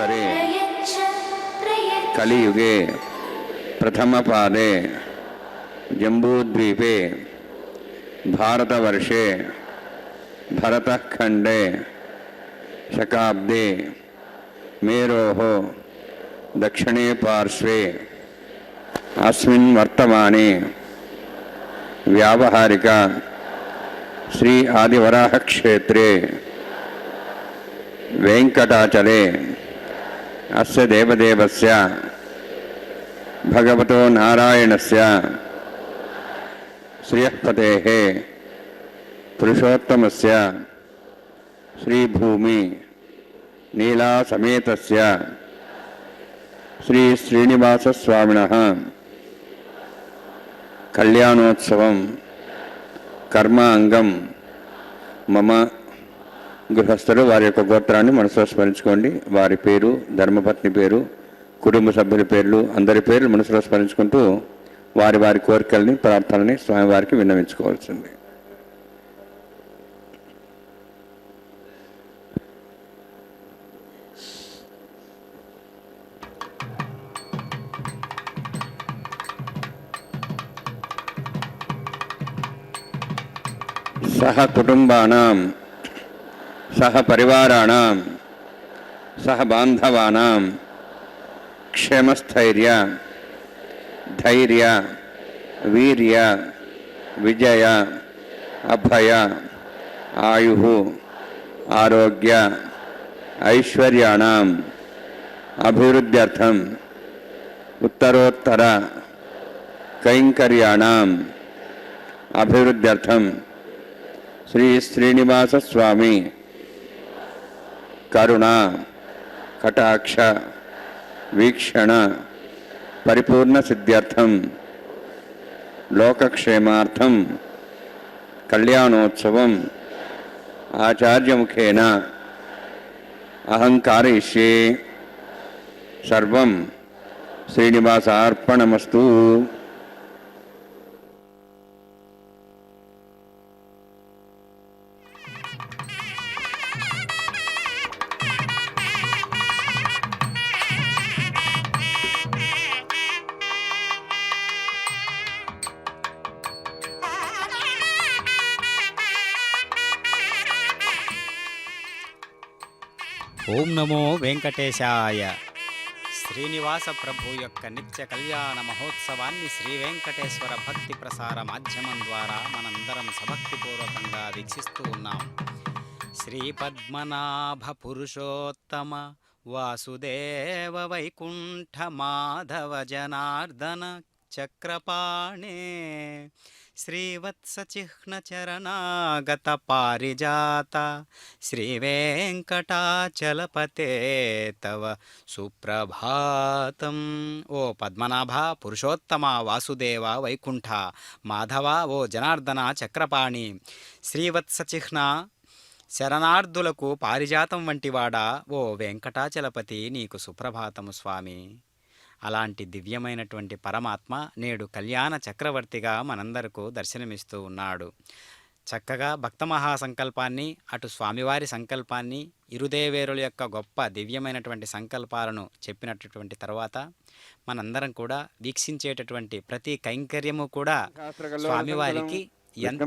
संवत्सरे कलियुगे प्रथमपादे जम्बूद्वीपे भारतवर्षे भरतखण्डे शकाब्दे मेरोः दक्षिणे पार्श्वे अस्मिन् वर्तमाने व्यावहारिक श्री आदिवराह क्षेत्रे वेंकटाचले अस्य देवदेवस्य भगवतो नारायणस्य श्रियःपतेः पुरुषोत्तमस्य श्रीभूमि नीला समेतस्य श्री श्रीनिवासस्वामिनः कल्याणोत्सवं कर्मांगं मम గృహస్థులు వారి యొక్క గోత్రాన్ని మనసులో స్మరించుకోండి. వారి పేరు, ధర్మపత్ని పేరు, కుటుంబ సభ్యుల పేర్లు, అందరి పేర్లు మనసులో స్మరించుకుంటూ వారి వారి కోరికల్ని, ప్రార్థనని స్వామివారికి విన్నవించుకోవాల్సింది. సహ కుటుంబానాం सह परिवाराणां सह बांधवानां क्षेमस्थैर्य धैर्य वीर्य विजय अभय आयुः आरोग्य ऐश्वर्याणां अभिवृद्ध्यर्थं उत्तरोत्तर कैंकर्याणां अभिवृद्ध्यर्थं श्री श्रीनिवास स्वामी करुणा कटाक्ष वीक्षण परिपूर्ण सिद्ध्यर्थं लोकक्षेमार्थं कल्याणोत्सवम् आचार्यमुखेन अहं कारयिष्ये. सर्वं श्रीनिवासार्पणमस्तु. ఓం నమో వెంకటేశాయ. శ్రీనివాస ప్రభు యొక్క నిత్య కళ్యాణ మహోత్సవాన్ని శ్రీ వెంకటేశ్వర భక్తి ప్రసార మాధ్యమం ద్వారా మనందరం సభక్తిపూర్వకంగా వీక్షిస్తూ ఉన్నాం. శ్రీ పద్మనాభ పురుషోత్తమ వాసుదేవ వైకుంఠ మాధవ జనార్దన చక్రపాణే శ్రీవత్సచిహ్న చరణాగత పారిజాత శ్రీ వెంకటాచలపతే తవ సుప్రభాతం. ఓ పద్మనాభ, పురుషోత్తమ, వాసుదేవ, వైకుంఠ, మాధవ, ఓ జనార్దన చక్రపాణి, శ్రీవత్సచిహ్న శరణార్థులకు పారిజాతం వంటివాడా, ఓ వెంకటాచలపతి, నీకు సుప్రభాతము స్వామి. అలాంటి దివ్యమైనటువంటి పరమాత్మ నేడు కళ్యాణ చక్రవర్తిగా మనందరకు దర్శనమిస్తూ ఉన్నాడు. చక్కగా భక్త మహాసంకల్పాన్ని, అటు స్వామివారి సంకల్పాన్ని, ఇరుదేవేరుల యొక్క గొప్ప దివ్యమైనటువంటి సంకల్పాలను చెప్పినటువంటి తర్వాత మనందరం కూడా వీక్షించేటటువంటి ప్రతి కైంకర్యము కూడా స్వామివారికి ఎంత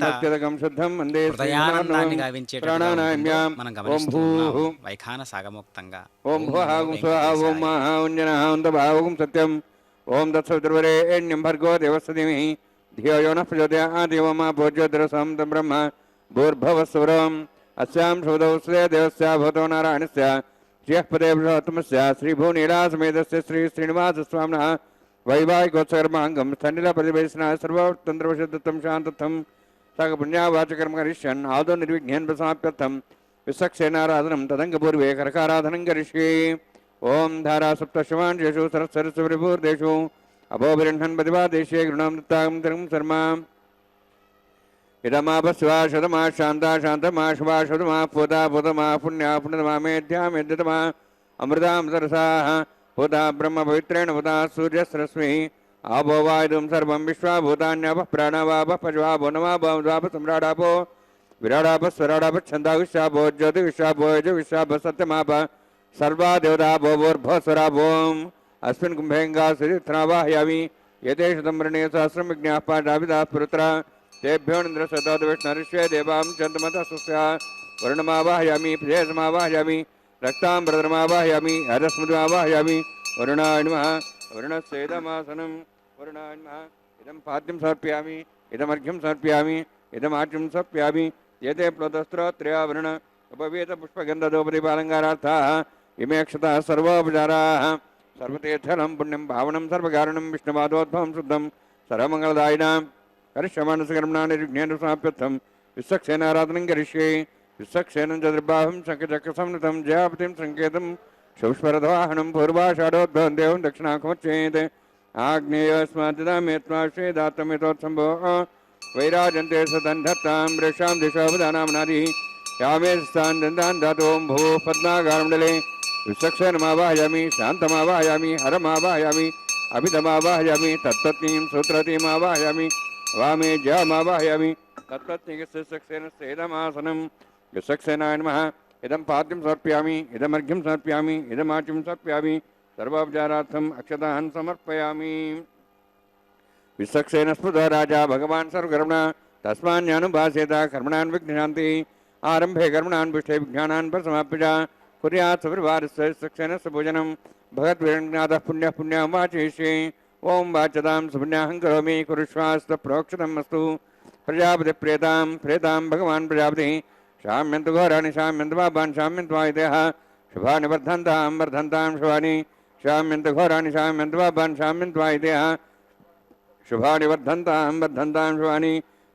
హృదయానందాన్ని గావించేటటువంటి మనం గమనిస్తున్నాం వైఖాన సాగముక్తంగా. ఓం సత్యం ఓం దత్సవితుర్వరేణ్యం భర్గో దేవస్య ధీమహి ధియో యో నః ప్రచోదయాత్. దేవమా భోజ్యోతిరసం తం బ్రహ్మ భూర్భువస్సురం అస్యాం శోదౌస్య దేవస్య భూతో నారాయణస్య శ్రియఃపదే పురుషోత్తమస్య శ్రీభూనీలాసమేతస్య శ్రీ శ్రీనివాసస్వామినః వైవాహికోత్సకర్మాంగం స్థండిల ప్రతివేశన సర్వతంత్రవశుద్ధం శాంతత్వం సగ పుణ్యావాచకర్మ కరిష్యన్ ఆదో నిర్విఘ్నేన్ ప్రసమాప్యర్థం విశ్వక్సేనారాధనం తదంగపూర్వే కరకారాధనం కరిష్యే. ఓం ధారా సప్తశమాన్షు సరస్వరిభూర్దేషు అభోభిరణ్హన్ ప్రతిపాదేశే గృణం దత్తాం తిరం శర్మా ఇదమాపస్వా శతమా శాంతా శాంతమా శుభా శతమా పూతా పూతమా పుణ్యా పుణ్యతమా మేధ్యా మేధ్యతమా అమృతాం సరసాః పూతా బ్రహ్మ పవిత్రేణ పూతా సూర్యస్రశ్మి ఆభో వాయుధం సర్వం విశ్వాభూతాన్యాప ప్రాణవాప పశువాభో నమాభో సమ్రాడాపో విరాడాప స్వరాడాప ఛందా విశ్వాభో జ్యోతి విశ్వాభోజ విశ్వాభ సత్యమాప सर्वा देवता भोर्भस्वरा भोम अस्मिन् कुंभेंगा सुरित्रावाहयामि यते शतम्रणे सहस्रं विज्ञाः पाठाभिधाः पुरुत्रा तेभ्यो निन्द्रसदाविष्णरिष्ये देवां चन्द्रमतस्या वरुणमावाहयामि प्रजेशमावाहयामि रक्ताम्बरमावाहयामि हरस्मृतिमावाहयामि वरुणाय नमः वरुणस्येदमासनं वरुणाय नमः इदं पाद्यं समर्पयामि इदमर्घ्यं समर्पयामि इदमाच्यं समर्पयामि एते प्लवस्त्रोत्रयावरण उपवीतपुष्पगन्धदोपदीपालङ्कारार्थाः इमे अक्षताः सर्वोपचाराः सर्वतीर्थलं पुण्यं भावनं सर्वकारणं विष्णुपादोद्भवं शुद्धं सर्वमङ्गलदायिनां करिष्यमाणसकर्मणा निर्विघ्नेन समाप्यर्थं विश्वक्सेनाराधनं करिष्ये विश्वक्सेनं चतुर्बाहुं शङ्खचक्रसंयुतं जयापतिं सङ्केतं शुष्परथवाहनं पूर्वाषाढोद्भवं देवं दक्षिणाखमुच्येत् आग्नेयस्माद्दामेत्वाश्वेदात्तमेतोत्सम्भो वैराजन्ते सदन्धत्तां वृषां दिशोपदानाम्नादिः यामे स्थान दन्तान् दातों भो पद्मागारमण्डले विश्वक्सेनमावाहयामि शान्तमावाहयामि हरमावाहयामि अभिधमावाहयामि तत्पत्नीं सूत्रतीमावाहयामि वामे जयमावाहयामि तत्पत्नीकस्यक्सेनस्येदमासनं विश्वक्सेनाय नमः इदं पाद्यं समर्पयामि इदमर्घ्यं समर्पयामि इदमाच्यं समर्पयामि सर्वोपचारार्थम् अक्षतान् समर्पयामि विश्वक्सेनस्पृतो राजा भगवान् सर्वकर्मणा तस्मान्यानुभासेत कर्मणान् विघ्नशान्ति आरंभे कर्मणान् पुष्टे विज्ञानान् परसमाप्य कुर्यात् सविर्वारस्य विश्वक्सेनस्य पूजनं भगवद्विरङ्गनाथः पुण्यः पुण्यं वाचयिष्ये ओं वाचतां सुपुण्याहं करोमि कुरुष्वास्तु प्रोक्षितम् अस्तु प्रजापतिप्रेतां प्रेतां भगवान् प्रजापतिः शाम्यन्तु घोराणि शाम्यन्तु पापान् शाम्यन्तु वायुदेः शुभानि वर्धन्तां वर्धन्तां शुभानि शाम्यन्तु घोराणि शाम्यन्तु पापान् शाम्यन्तु वायुदेः शुभानि वर्धन्तां वर्धन्तां शुभानि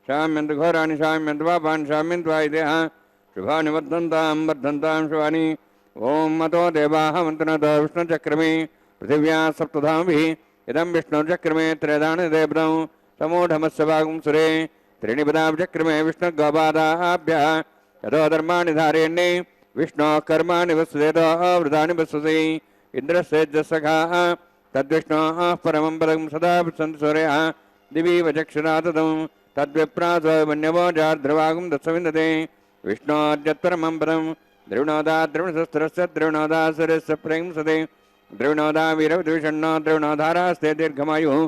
शाम्यन्तु घोराणि शाम्यन्तु पापान् शाम्यन्तु वायुदेः शुभानि वर्धन्तां वर्धन्तां शुभानि ओं मतो देवाः मन्त्रनतो विष्णुचक्रमे पृथिव्याः सप्तधामभिः इदं विष्णुचक्रमे त्रयदानदेवदं समूढमस्य वागुं सुरे त्रीणिपदाचक्रमे विष्णुगोपादाभ्यः यतो धर्माणि धारयन्ने विष्णोः कर्माणि वसुदेतो वृतानि वसुते इन्द्रस्येजसखाः तद्विष्णोः परमं पदं सदा सन्ति सूर्यः दिवि वचक्षुरा ततं तद्विप्रासो मन्यवो जार्द्रवागुं दत्सविन्दते विष्णोर्यत्परमं पदं द्रविणोदा द्रविणशस्त्रस्य द्रविणोदा सुरस्य प्रेंसते द्रविणोदा वीरविद्विषण्णो द्रविणोधारास्ते दीर्घमायुः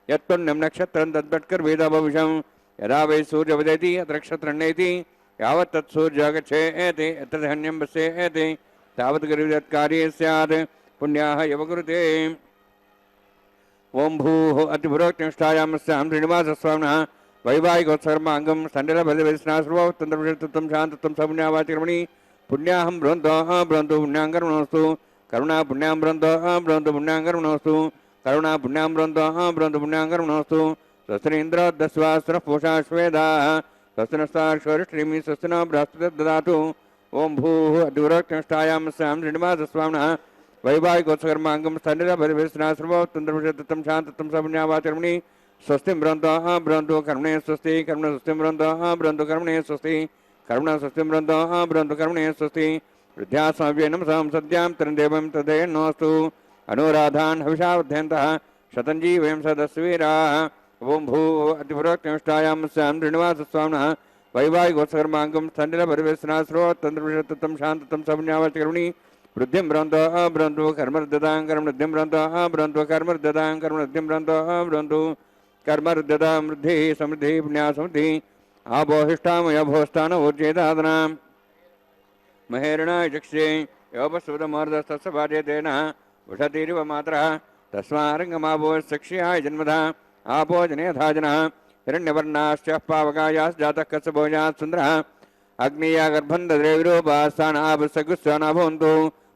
यत्पुण्यं नक्षत्रं तद्भट्कर्वेदभविषं यदा वै सूर्योदयति अत्र नक्षत्रण्येति यावत् तत्सूर्योगच्छेति यत्र धन्यं पश्येति तावत् गर्वितत्कार्ये स्यात् पुण्याः यव कुरुते ओं भूः अतिपुरोक्तिष्ठायामस्यां श्रीनिवासस्वामिनः वैवाहिकोत्सर्माङ्गं सण्डलबलिवेशनाश्रुवोत्तन्त्रं शान्तत्वं सपुण्यावाचिकर्मणि पुण्याहं बृहन्तः बृहन्तु पुण्याङ्कर्मणोऽस्तु करुणा पुण्यां बृहन्तः बृहन्तु पुण्याङ्कर्मणोऽस्तु करुणा पुण्यां बृहन्तः बृहन्तु पुण्याङ्कर्मणोऽस्तु स्वस्त्रीन्द्रोदस्वास्त्रः पूषाश्वेदाः स्वस्तिनस्ताक्षरिष्ठीमि स्वस्तिनो बृहस्पतिर्ददातु ओं भूः अतिपुरोक्तिष्ठायामस्यां श्रीनिवासस्वामिनः वैवाहिकोत्सर्माङ्गं सण्डलबलिवेशनाश्रुवोत्तन्त्रं शान्तत्वं सपुण्यावाचिकर्मणि स्वस्ति बृहन्तः बृहन्तु कर्मणे स्वस्ति कर्मण स्वस्ति बृहन्तः बृहन्तु कर्मणे स्वस्ति कर्मण स्वस्ति बृहन्तः बृहन्तु कर्मणे स्वस्ति वृद्ध्यास्माभ्येनं सां सद्यां तन्देवं तदेन्नोऽस्तु अनुराधान् हविषावध्यन्तः शतञ्जीवयं सदस्वीराः ओं भूः अतिपुरोक्तिष्ठायां स्यां श्रीनिवासस्वामिनः वैवाहिकोत्सर्माङ्गं सण्डलबलिवेशनाश्रुवोत्तन्त्रं शान्तत्वं सपुण्यावाचिकर्मणि वृद्धिं बृहन्तः बृहन्तु कर्मर्दतां कर्मवृद्धिं बृहन्तः बृहन्तु कर्मर्दतां कर्मवृद्धिं बृहन्तः बृहन्तु कर्मर्दतां वृद्धिः समृद्धिः पुण्या समृद्धिः आभोहिष्ठामयभोस्थानवोच्येदादनां महेरणाय चक्षे योपस्वतमोर्धस्तस्य भार्यतेन उषतीरिव मातरः तस्मारङ्गमाभोश्चक्ष्याय जन्मधा आपो जनेधा जनः हिरण्यवर्णाश्च पावकायाश्जातः कस्य भोजात् सुन्दरः अग्निया गर्भं दद्रे विरूपास्थानाभस्सगुस्वाना भवन्तु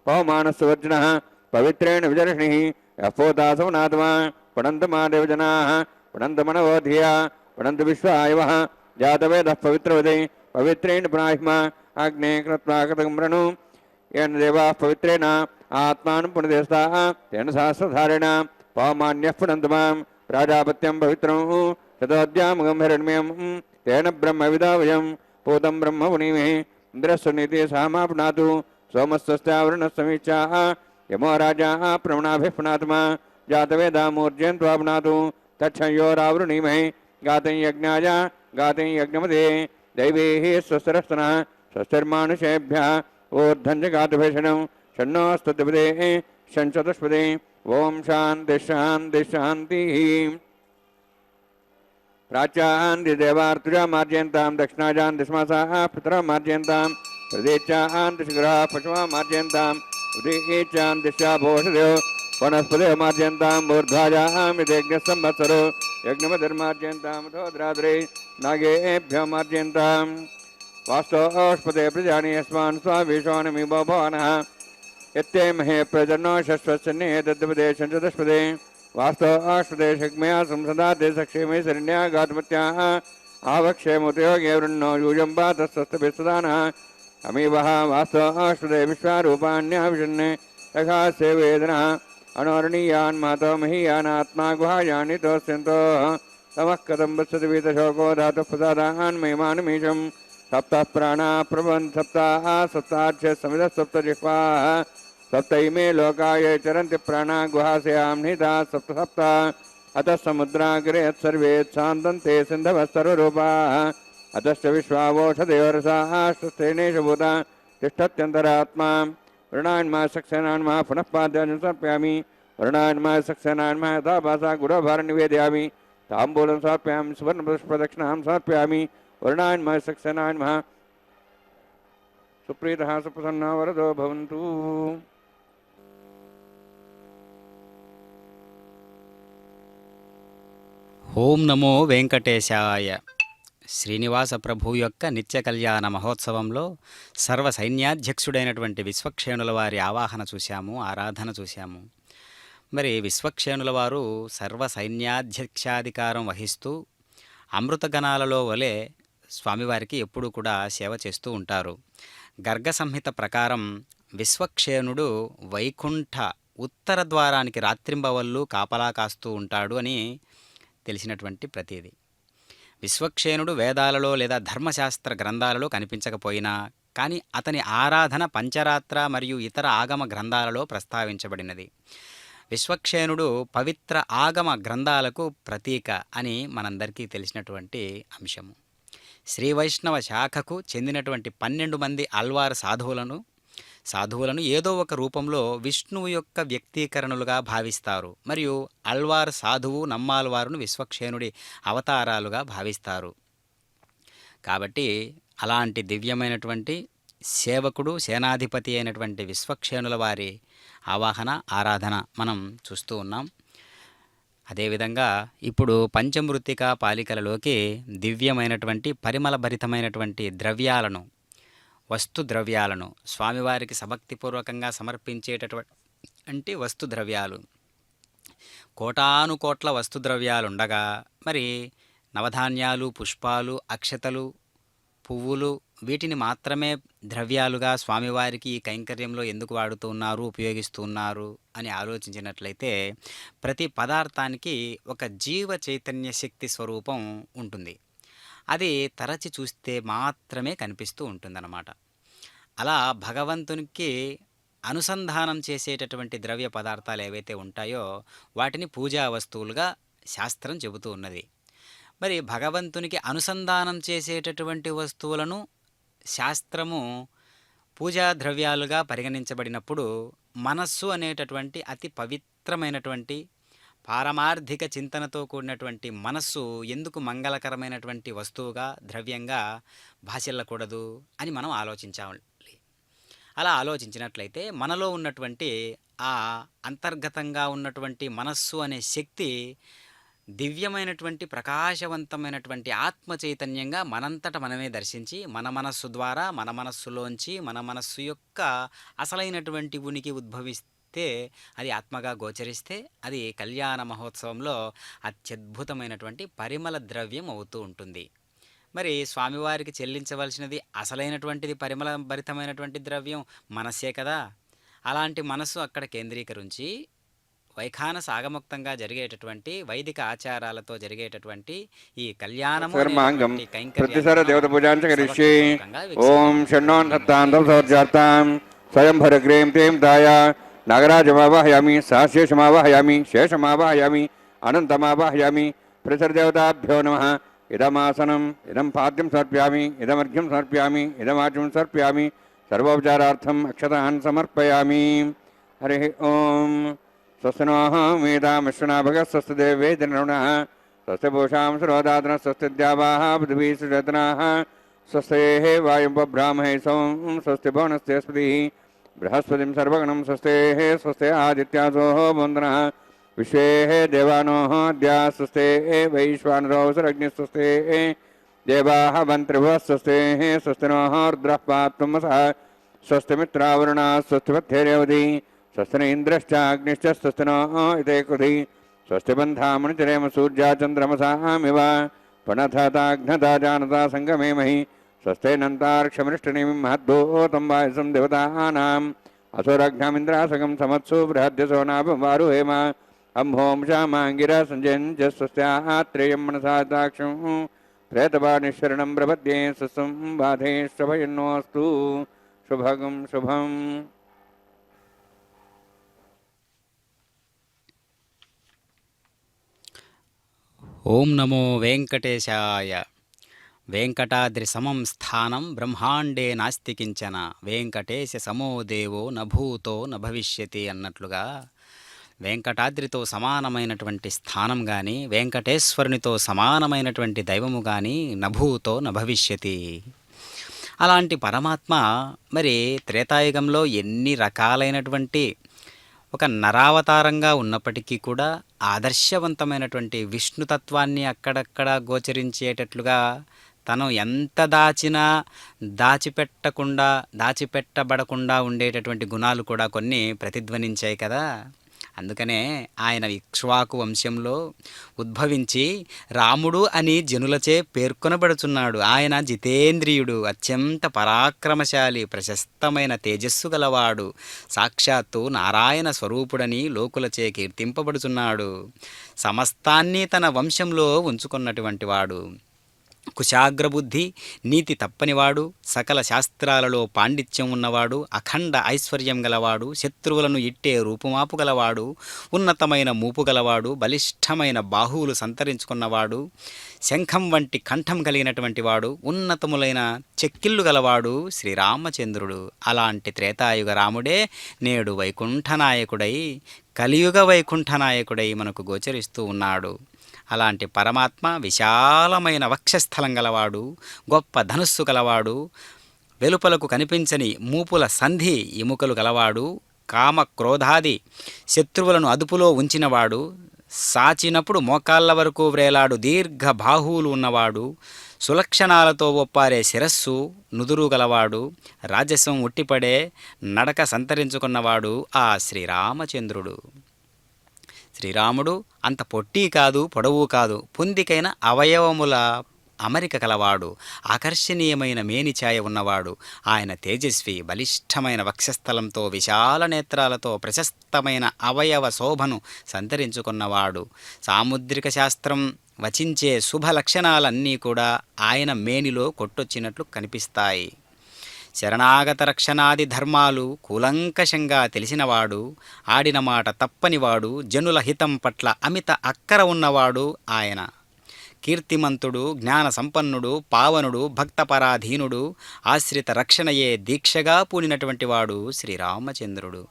पवमानस्वर्जनः पवित्रेण विजर्षणिः यः पोतासवनात्मा पठन्तु महादेवजनाः पठन्तु मनवो धिया पठन्तु विश्वायवः जातवेदः पवित्रवदे पवित्रेण पुनाहिमा अग्ने कृत्वा कृतगम्रणु येन देवाः पवित्रेण आत्मानं पुनदेस्ताः तेन सहस्रधारेण पवमान्यः पुनन्तु मां प्राजापत्यं पवित्रं शतोऽद्यामगं हिरण्मयं तेन ब्रह्मविदा वयं पूतं ब्रह्म पुनीमहे इन्द्रस्वनीति सामापुनातु सोमस्वस्त्यावरणसमीक्षाः यमो राजाः प्रमणाभिः पुनात्मा जातवेदामूर्जयन्त्वा पुनातु तच्छयोरावृणीमहे गातं यज्ञाय गातं यज्ञमदे दैवीः स्वस्तिरस्तनः स्वस्तिर्मानुषेभ्यः ऊर्ध्वं च गातुभेषणं షణ్ణోస్తద్విదే షణ్చతుష్పదే. ఓం శాంతి శాంతి శాంతి. ప్రాచ్యాన్తి దేవార్తుజా మార్జయంతాం దక్షిణాజాన్ దిశమాసాః పితరः మార్జయంతాం ప్రదేశాన్ దిశగ్రహాः పశవः మార్జయంతాం ఉదీచాన్ దిశా భోషదో వనస్పదే మార్జయంతాం ఊర్ధ్వాజాం యజ్ఞ సంవత్సరో యజ్ఞమధిర్మార్జయంతాం ధోద్రాద్రే నాగేభ్యో మార్జయంతాం వాస్తోష్పదే ప్రజాని యస్మాన్ స్వావిశోనమివో భవనః యత్తే మహే ప్రజన్నో షష్వత్సన్నే దద్దపదే షంచదష్పదే వాస్తోష్పదే శక్మయా సంసదాతే సక్షేమే శరణ్యా గాతుమత్యాః आवक्षेमुपयोगे वृन्नो यूजम्बा तत्स्वस्तभिस्सदानः अमीवः वास्तोष्पदे विश्वारूपाण्याविशन्ने यथा सेवेदनः अनोरणीयान् महतो महीयानात्मा गुहायानि तोस्यन्तोः तमः कथं वत्सति वीतशोको धातुः प्रसादान् महिमानमीशं सप्तः प्राणाः प्रभवन् सप्ताः सप्तार्च्य समितः सप्तजिह्वाः सप्त इमे लोकाय चरन्ति प्राणाः गुहास्यां निहिताः सप्त सप्त अतः समुद्राग्रे सर्वेत्सान्दन्ते सिन्धवः सर्वरूपाः अतश्च विश्वावोषधयोरसाः स्वस्थेनेषु भूता तिष्ठत्यन्तरात्मा वरुणान्मा सक्सेनान्मा पुनः पाद्यान् समर्पयामि वरुणान्मा सक्सेनान्मा यथा भासा गुरोभारं निवेदयामि ताम्बूलं समर्पयामि सुवर्णपुष्पदक्षिणां समर्पयामि वरुणान्मा सक्सेनान्मा सुप्रीतः सुप्रसन्नो वरदो भवन्तु। ఓం నమో వెంకటేశాయ. శ్రీనివాస ప్రభు యొక్క నిత్య కళ్యాణ మహోత్సవంలో సర్వ సైన్యాధ్యక్షుడైనటువంటి విశ్వక్షేణుల వారి ఆవాహన చూశాము, ఆరాధన చూశాము. మరి విశ్వక్షేణుల వారు సర్వ సైన్యాధ్యక్షాధికారం వహిస్తూ అమృతగణాలలో వలె స్వామివారికి ఎప్పుడూ కూడా సేవ చేస్తూ ఉంటారు. గర్గ సంహిత ప్రకారం విశ్వక్షేణుడు వైకుంఠ ఉత్తర ద్వారానికి రాత్రింబవళ్ళు కాపలా కాస్తూ ఉంటాడు అని తెలిసినటువంటి ప్రతీది. విశ్వక్షేణుడు వేదాలలో లేదా ధర్మశాస్త్ర గ్రంథాలలో కనిపించకపోయినా కానీ అతని ఆరాధన పంచరాత్ర మరియు ఇతర ఆగమ గ్రంథాలలో ప్రస్తావించబడినది. విశ్వక్షేణుడు పవిత్ర ఆగమ గ్రంథాలకు ప్రతీక అని మనందరికీ తెలిసినటువంటి అంశము. శ్రీ వైష్ణవ శాఖకు చెందినటువంటి 12 మంది అల్వార్ సాధువులను ఏదో ఒక రూపంలో విష్ణువు యొక్క వ్యక్తీకరణలుగా భావిస్తారు. మరియు అల్వార్ సాధువు నమ్మాల్వారును విశ్వక్షేణుడి అవతారాలుగా భావిస్తారు. కాబట్టి అలాంటి దివ్యమైనటువంటి సేవకుడు, సేనాధిపతి అయినటువంటి విశ్వక్షేణుల వారి ఆవాహన, ఆరాధన మనం చూస్తూ ఉన్నాం. అదేవిధంగా ఇప్పుడు పంచమృత్తికా పాలికలలోకి దివ్యమైనటువంటి పరిమళభరితమైనటువంటి వస్తు ద్రవ్యాలను స్వామివారికి సభక్తిపూర్వకంగా సమర్పించేటటువంటి వస్తు ద్రవ్యాలు కోటానుకోట్ల వస్తు ద్రవ్యాలుండగా మరి నవధాన్యాలు, పుష్పాలు, అక్షతలు, పువ్వులు వీటిని మాత్రమే ద్రవ్యాలుగా స్వామివారికి ఈ కైంకర్యంలో ఎందుకు వాడుతూ ఉన్నారు, ఉపయోగిస్తూ ఉన్నారు అని ఆలోచించినట్లయితే ప్రతి పదార్థానికి ఒక జీవ చైతన్య శక్తి స్వరూపం ఉంటుంది. అది తరచి చూస్తే మాత్రమే కనిపిస్తూ ఉంటుందన్నమాట. అలా భగవంతునికి అనుసంధానం చేసేటటువంటి ద్రవ్య పదార్థాలు ఏవైతే ఉంటాయో వాటిని పూజా వస్తువులుగా శాస్త్రం చెబుతూ ఉన్నది. మరి భగవంతునికి అనుసంధానం చేసేటటువంటి వస్తువులను శాస్త్రము పూజా ద్రవ్యాలుగా పరిగణించబడినప్పుడు మనస్సు అనేటటువంటి అతి పవిత్రమైనటువంటి పారమార్థిక చింతనతో కూడినటువంటి మనస్సు ఎందుకు మంగళకరమైనటువంటి వస్తువుగా, ద్రవ్యంగా భాషిల్లకూడదు అని మనం ఆలోచించాలి. అలా ఆలోచించినట్లయితే మనలో ఉన్నటువంటి ఆ అంతర్గతంగా ఉన్నటువంటి మనస్సు అనే శక్తి దివ్యమైనటువంటి ప్రకాశవంతమైనటువంటి ఆత్మ చైతన్యంగా మనంతట మనమే దర్శించి మన మనస్సు ద్వారా మన మనస్సులోంచి మన మనస్సు యొక్క అసలైనటువంటి ఉనికి ఉద్భవిస్తే అది ఆత్మగా గోచరిస్తే అది కళ్యాణ మహోత్సవంలో అత్యద్భుతమైనటువంటి పరిమళ ద్రవ్యం అవుతూ ఉంటుంది. మరి స్వామివారికి చెల్లించవలసినది అసలైనటువంటిది పరిమళ భరితమైనటువంటి ద్రవ్యం మనస్సే కదా. అలాంటి మనస్సు అక్కడ కేంద్రీకరించి వైఖాన సాగముక్తంగా జరిగేటటువంటి వైదిక ఆచారాలతో జరిగేటటువంటి ఈ కళ్యాణము ఓం షణ్ణోన్సత్తాంతం సౌర్జాతాం స్వయం భరగ్రేం తేం దాయ నాగరాజమావాహయామి సహశేషమావాహయామి శేషమావాహయామి అనంతమావాహయామి ప్రతిదేవతాభ్యో నమః. ఇదమాసనం ఇదం పాద్యం సమర్ప్యామి ఇదమర్ఘ్యం సమర్ప్యామి ఇదమాచం సమర్ప్యామి सर्वोपचारार्थम् अक्षतान् समर्पयामि। हरिः ओम। स्वस्ति नोः मेधामश्विना भगः स्वस्ति देववेदनरुणः स्वस्ति पूषां सरोदातनः स्वस्ति द्यावाः पृथिवी सुचेतनाः स्वस्तेः वायुब्रह्महे सोम स्वस्ति भुवनस्य स्पतिः बृहस्पतिं सर्वगणं स्वस्तेः स्वस्ति आदित्यासोः वन्दनः विश्वेः देवानोः अद्या स्वस्तेः वैश्वानरो सरग्निस्वस्तेः देवाः वन्त्रिभुवः स्वस्तेः स्वस्ति नोः रुद्रः पात्वमसः स्वस्ति मित्रावरुणा स्वस्ति पथ्येरेवती स्वस्ति न इन्द्रश्चाग्निश्च स्वस्ति नो इते कृधि स्वस्ति बन्धामनुचरेम सूर्या चन्द्रमसामिव पणथताघ्नता जानता सङ्गमेमहि स्वस्तेनन्तार्क्षमृष्टनेमिं महद्भूतं वायुसं देवतानाम् असुरघ्नमिन्द्रासकं समत्सु बृहद्यसो नाभवारुहेम अम्भों शामाङ्गिरा सञ्जयञ्च स्वस्यात्रेयं मनसा दाक्षं प्रेतपानिशरणं प्रपद्ये स्वस्तं बाधे शुभयन्नोऽस्तु शुभगं शुभम्। ఓం నమో వెంకటేశాయ. వెంకటాద్రి సమం స్థానం బ్రహ్మాండే నాస్తి కించన వెంకటేశ సమో దేవో నభూతో నభవిష్యతి అన్నట్లుగా వెంకటాద్రితో సమానమైనటువంటి స్థానం కానీ వెంకటేశ్వరునితో సమానమైనటువంటి దైవము కానీ నభూతో నభవిష్యతి. అలాంటి పరమాత్మ మరి త్రేతాయుగంలో ఎన్ని రకాలైనటువంటి ఒక నరావతారంగా ఉన్నప్పటికీ కూడా ఆదర్శవంతమైనటువంటి విష్ణుతత్వాన్ని అక్కడక్కడ గోచరించేటట్లుగా తను ఎంత దాచినా దాచిపెట్టబడకుండా ఉండేటటువంటి గుణాలు కూడా కొన్ని ప్రతిధ్వనించాయి కదా. అందుకనే ఆయన ఇక్ష్వాకు వంశంలో ఉద్భవించి రాముడు అని జనులచే పేర్కొనబడుచున్నాడు. ఆయన జితేంద్రియుడు, అత్యంత పరాక్రమశాలి, ప్రశస్తమైన తేజస్సు గలవాడు, సాక్షాత్తు నారాయణ స్వరూపుడని లోకులచే కీర్తింపబడుచున్నాడు. సమస్తాన్ని తన వంశంలో ఉంచుకున్నటువంటి వాడు, కుశాగ్రబుద్ధి, నీతి తప్పనివాడు, సకల శాస్త్రాలలో పాండిత్యం ఉన్నవాడు, అఖండ ఐశ్వర్యం గలవాడు, శత్రువులను ఇట్టే రూపుమాపు గలవాడు, ఉన్నతమైన మూపు గలవాడు, బలిష్టమైన బాహువులు సంతరించుకున్నవాడు, శంఖం వంటి కంఠం కలిగినటువంటి వాడు, ఉన్నతములైన చెక్కిళ్ళు గలవాడు శ్రీరామచంద్రుడు. అలాంటి త్రేతాయుగ రాముడే నేడు వైకుంఠనాయకుడై, కలియుగ వైకుంఠనాయకుడై మనకు గోచరిస్తూ ఉన్నాడు. అలాంటి పరమాత్మ విశాలమైన వక్షస్థలం గలవాడు, గొప్ప ధనుస్సు గలవాడు, వెలుపలకు కనిపించని మూపుల సంధి ఎముకలు గలవాడు, కామ క్రోధాది శత్రువులను అదుపులో ఉంచినవాడు, సాచినప్పుడు మోకాళ్ళ వరకు వ్రేలాడు దీర్ఘ బాహువులు ఉన్నవాడు, సులక్షణాలతో ఒప్పారే శిరస్సు నుదురు గలవాడు, రాజసం ఉట్టిపడే నడక సంతరించుకున్నవాడు ఆ శ్రీరామచంద్రుడు. శ్రీరాముడు అంత పొట్టి కాదు, పొడవు కాదు, పొందికైన అవయవముల అమరిక కలవాడు, ఆకర్షణీయమైన మేనిఛాయ ఉన్నవాడు. ఆయన తేజస్వి, బలిష్టమైన వక్షస్థలంతో, విశాల నేత్రాలతో, ప్రశస్తమైన అవయవ శోభను సంతరించుకున్నవాడు. సాముద్రిక శాస్త్రం వచించే శుభ లక్షణాలన్నీ కూడా ఆయన మేనిలో కొట్టొచ్చినట్లు కనిపిస్తాయి. శరణాగత రక్షణాది ధర్మాలు కూలంకషంగా తెలిసినవాడు, ఆడిన మాట తప్పనివాడు, జనుల హితం పట్ల అమిత అక్కర ఉన్నవాడు ఆయన. కీర్తిమంతుడు, జ్ఞాన సంపన్నుడు, పావనుడు, భక్తపరాధీనుడు, ఆశ్రిత రక్షణయే దీక్షగా పూనినటువంటి వాడు శ్రీరామచంద్రుడు.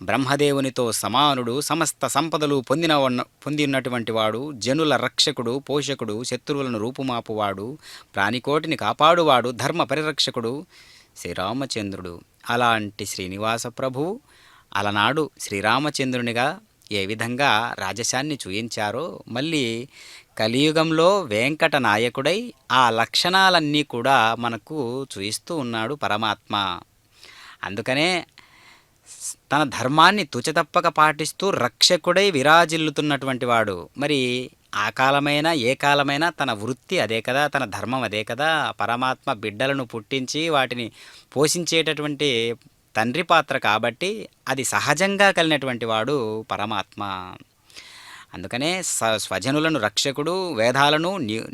బ్రహ్మదేవునితో సమానుడు, సమస్త సంపదలు పొందినటువంటి వాడు, జనుల రక్షకుడు, పోషకుడు, శత్రువులను రూపుమాపువాడు, ప్రాణికోటిని కాపాడువాడు, ధర్మ పరిరక్షకుడు శ్రీరామచంద్రుడు. అలాంటి శ్రీనివాస ప్రభువు అలనాడు శ్రీరామచంద్రునిగా ఏ విధంగా రాజశాన్ని చూయించారో మళ్ళీ కలియుగంలో వెంకట నాయకుడై ఆ లక్షణాలన్నీ కూడా మనకు చూయిస్తూ ఉన్నాడు పరమాత్మ. అందుకనే తన ధర్మాన్ని తుచతప్పక పాటిస్తూ రక్షకుడై విరాజిల్లుతున్నటువంటి వాడు. మరి ఆ కాలమైనా ఏ కాలమైనా తన వృత్తి అదే కదా, తన ధర్మం అదే కదా. పరమాత్మ బిడ్డలను పుట్టించి వాటిని పోషించేటటువంటి తండ్రి పాత్ర కాబట్టి అది సహజంగా కలిగినటువంటి వాడు పరమాత్మ. అందుకనే స్వజనులను రక్షకుడు, వేదాలను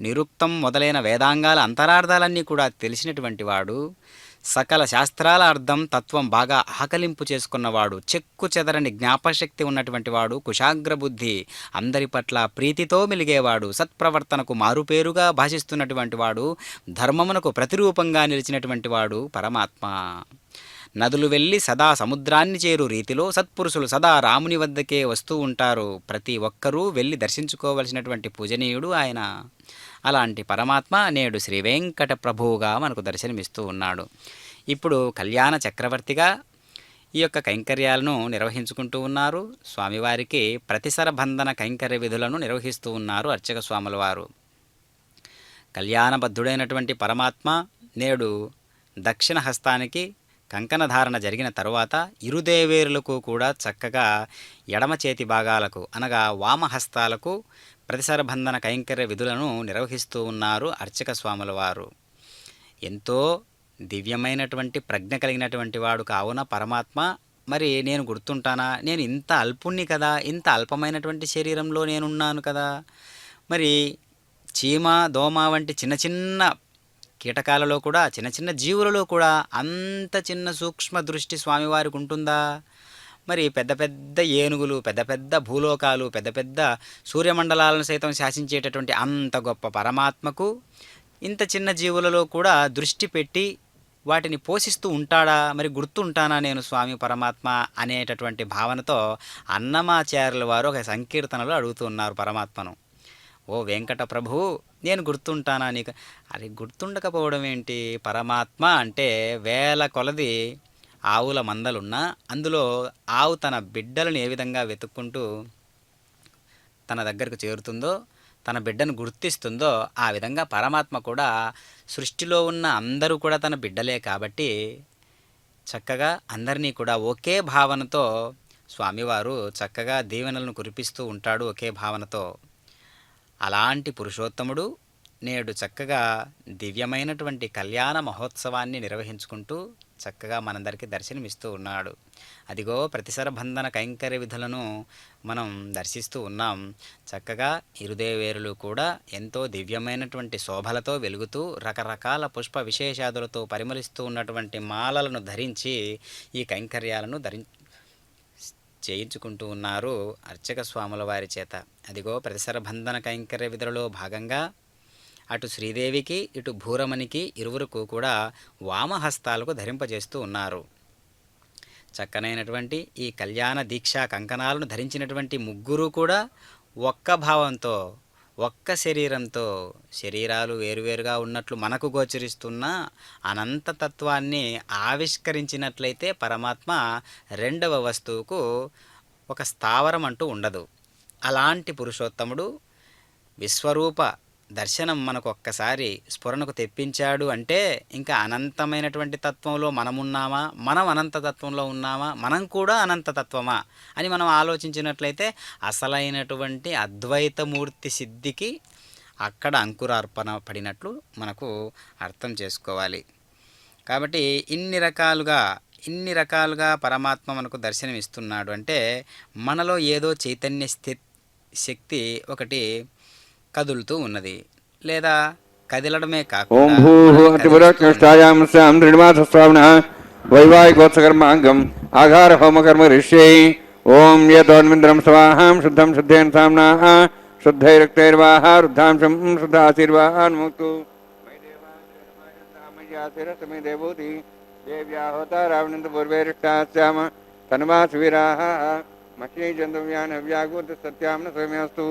నిరుక్తం మొదలైన వేదాంగాల అంతరార్థాలన్నీ కూడా తెలిసినటువంటి వాడు సకల శాస్త్రాల అర్థం తత్వం బాగా ఆకలింపు చేసుకున్నవాడు, చెక్కు చెదరని జ్ఞాపశక్తి ఉన్నటువంటి వాడు, కుశాగ్ర బుద్ధి, అందరి పట్ల ప్రీతితో మెలిగేవాడు, సత్ప్రవర్తనకు మారుపేరుగా భాషిస్తున్నటువంటి వాడు, ధర్మమునకు ప్రతిరూపంగా నిలిచినటువంటి వాడు పరమాత్మ. నదులు వెళ్ళి సదా సముద్రాన్ని చేరు రీతిలో సత్పురుషులు సదా రాముని వద్దకే వస్తూ ఉంటారు. ప్రతి ఒక్కరూ వెళ్ళి దర్శించుకోవలసినటువంటి పూజనీయుడు ఆయన. అలాంటి పరమాత్మ నేడు శ్రీ వెంకట ప్రభువుగా మనకు దర్శనమిస్తూ ఉన్నాడు. ఇప్పుడు కళ్యాణ చక్రవర్తిగా ఈ యొక్క కైంకర్యాలను నిర్వహించుకుంటూ ఉన్నారు. స్వామివారికి ప్రతిసర బంధన కైంకర్య విధులను నిర్వహిస్తూ ఉన్నారు అర్చక స్వాముల వారు. కళ్యాణబద్ధుడైనటువంటి పరమాత్మ నేడు దక్షిణ హస్తానికి కంకణధారణ జరిగిన తరువాత ఇరుదేవేరులకు కూడా చక్కగా ఎడమ చేతి భాగాలకు అనగా వామహస్తాలకు ప్రతిసరబంధన కైంకర్య విధులను నిర్వహిస్తూ ఉన్నారు అర్చక స్వాముల వారు. ఎంతో దివ్యమైనటువంటి ప్రజ్ఞ కలిగినటువంటి వాడు కావున పరమాత్మ మరి నేను గుర్తుంటానా, నేను ఇంత అల్పుణ్ణి కదా, ఇంత అల్పమైనటువంటి శరీరంలో నేనున్నాను కదా, మరి చీమ దోమ వంటి చిన్న చిన్న కీటకాలలో కూడా చిన్న చిన్న జీవులలో కూడా అంత చిన్న సూక్ష్మ దృష్టి స్వామివారికి ఉంటుందా? మరి పెద్ద పెద్ద ఏనుగులు, పెద్ద పెద్ద భూలోకాలు, పెద్ద పెద్ద సూర్యమండలాలను సైతం శాసించేటటువంటి అంత గొప్ప పరమాత్మకు ఇంత చిన్న జీవులలో కూడా దృష్టి పెట్టి వాటిని పోషిస్తూ ఉంటాడా? మరి గుర్తుంటానా నేను స్వామి పరమాత్మ అనేటటువంటి భావనతో అన్నమాచార్యుల వారు ఒక సంకీర్తనలో అడుగుతూ ఉన్నారు పరమాత్మను. ఓ వెంకట ప్రభు, నేను గుర్తుంటానా నీకు? అది గుర్తుండకపోవడం ఏంటి? పరమాత్మ అంటే వేల కొలది ఆవుల మందలున్నా అందులో ఆవు తన బిడ్డలను ఏ విధంగా వెతుక్కుంటూ తన దగ్గరకు చేరుతుందో, తన బిడ్డను గుర్తిస్తుందో, ఆ విధంగా పరమాత్మ కూడా సృష్టిలో ఉన్న అందరూ కూడా తన బిడ్డలే కాబట్టి చక్కగా అందరినీ కూడా ఒకే భావనతో స్వామివారు చక్కగా దీవెనలను కురిపిస్తూ ఉంటాడు ఒకే భావనతో. అలాంటి పురుషోత్తముడు నేడు చక్కగా దివ్యమైనటువంటి కళ్యాణ మహోత్సవాన్ని నిర్వహించుకుంటూ చక్కగా మనందరికీ దర్శనమిస్తూ ఉన్నాడు. అదిగో ప్రతిసర బంధన కైంకర్య విధులను మనం దర్శిస్తూ ఉన్నాం. చక్కగా ఇరుదేవేరులు కూడా ఎంతో దివ్యమైనటువంటి శోభలతో వెలుగుతూ రకరకాల పుష్ప విశేషాదులతో పరిమళిస్తూ ఉన్నటువంటి మాలలను ధరించి ఈ కైంకర్యాలను చేయించుకుంటూ ఉన్నారు అర్చక స్వాముల వారి చేత. అదిగో ప్రతిసర బంధన కైంకర్య విధులలో భాగంగా అటు శ్రీదేవికి ఇటు భూరమనికి ఇరువురకు కూడా వామహస్తాలకు ధరింపజేస్తూ ఉన్నారు. చక్కనైనటువంటి ఈ కళ్యాణ దీక్షా కంకణాలను ధరించినటువంటి ముగ్గురు కూడా ఒక్క భావంతో, ఒక్క శరీరంతో, శరీరాలు వేరువేరుగా ఉన్నట్లు మనకు గోచరిస్తున్న అనంతతత్వాన్ని ఆవిష్కరించినట్లయితే పరమాత్మ రెండవ వస్తువుకు ఒక స్థావరం అంటూ ఉండదు. అలాంటి పురుషోత్తముడు విశ్వరూప దర్శనం మనకు ఒక్కసారి స్ఫురణకు తెప్పించాడు అంటే ఇంకా అనంతమైనటువంటి తత్వంలో మనమున్నామా, మనం అనంతతత్వంలో ఉన్నామా, మనం కూడా అనంతతత్వమా అని మనం ఆలోచించినట్లయితే అసలైనటువంటి అద్వైతమూర్తి సిద్ధికి అక్కడ అంకురార్పణ పడినట్లు మనకు అర్థం చేసుకోవాలి. కాబట్టి ఇన్ని రకాలుగా పరమాత్మ మనకు దర్శనం ఇస్తున్నాడు అంటే మనలో ఏదో చైతన్య శక్తి ఒకటి కదులుతూ ఉన్నది, లేదా కదిలడమే కాకుండా వైవాహికోత్సకర్మాంగం ఆఘార హోమకర్మ రిష్యై ఓం యతోన్మింద్రం స్వాహాం శుద్ధం శుద్ధేన సామ్నా శుద్ధైరక్తైర్వాహ వృద్ధాంశం శుద్ధాశీర్వాన్ముక్తు దేవూతి దేవ్యా హోతా రావణంత పూర్వేరిష్టాస్యామ తన్వాసు వీరాః మహ్యై జంతవ్యాన్ అవ్యాగూత సత్యామ్న సౌమ్యస్తు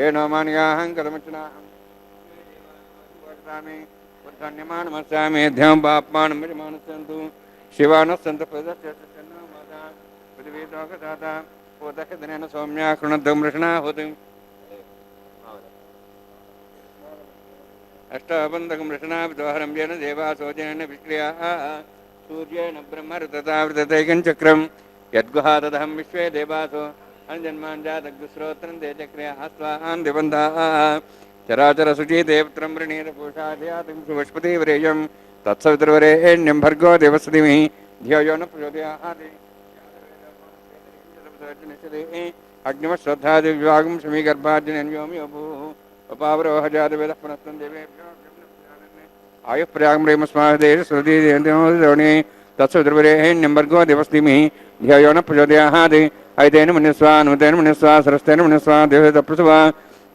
ఏ నోమాన్యాహం కథమర్చనాహం వర్ధన్యమానమస్యామి ధ్యాం పాప్మానం విజమానస్యంతు శివానస్సంత పృథివీలోకదాత పోదహదనేన సౌమ్యా కృణద్దం వృషణాహుతిం అష్టాబంధకం వృషణాభిదోహరం జేన దేవాసోజనేన విక్రియాః సూర్యేణ బ్రహ్మరుతతావృతైకం చక్రం యద్గుహాదహం విశ్వే దేవాసో అంజన్మాంజాతగ్శ్రోత్రం తేజక్రియాః స్వాహాన్ దివందాః చరాచర శుచీ దేవత్రం వృణీర పూషాధ్యాతిం సువస్పతి వ్రేయం తత్సవితుర్వరేణ్యం భర్గో దేవస్తిమి ధియో న ప్రచోదయాత్ అగ్నిమశ్రద్ధాది వివాగం సమీగర్భార్జునం వ్యోమి అభూః ఉపావరోహజాత వేద పునస్తం దేవేభ్యో आयुः प्रयागम्रेम स्मादेश श्रुति तत्सवितुर्वरेण्यम्बर्गो देवस्तिमिः धियो न प्रचोदयात् ऐतेन मुनिस्वा नुतेन मुनिस्वा सरस्तेन मुनिस्वा देवतप्रसवा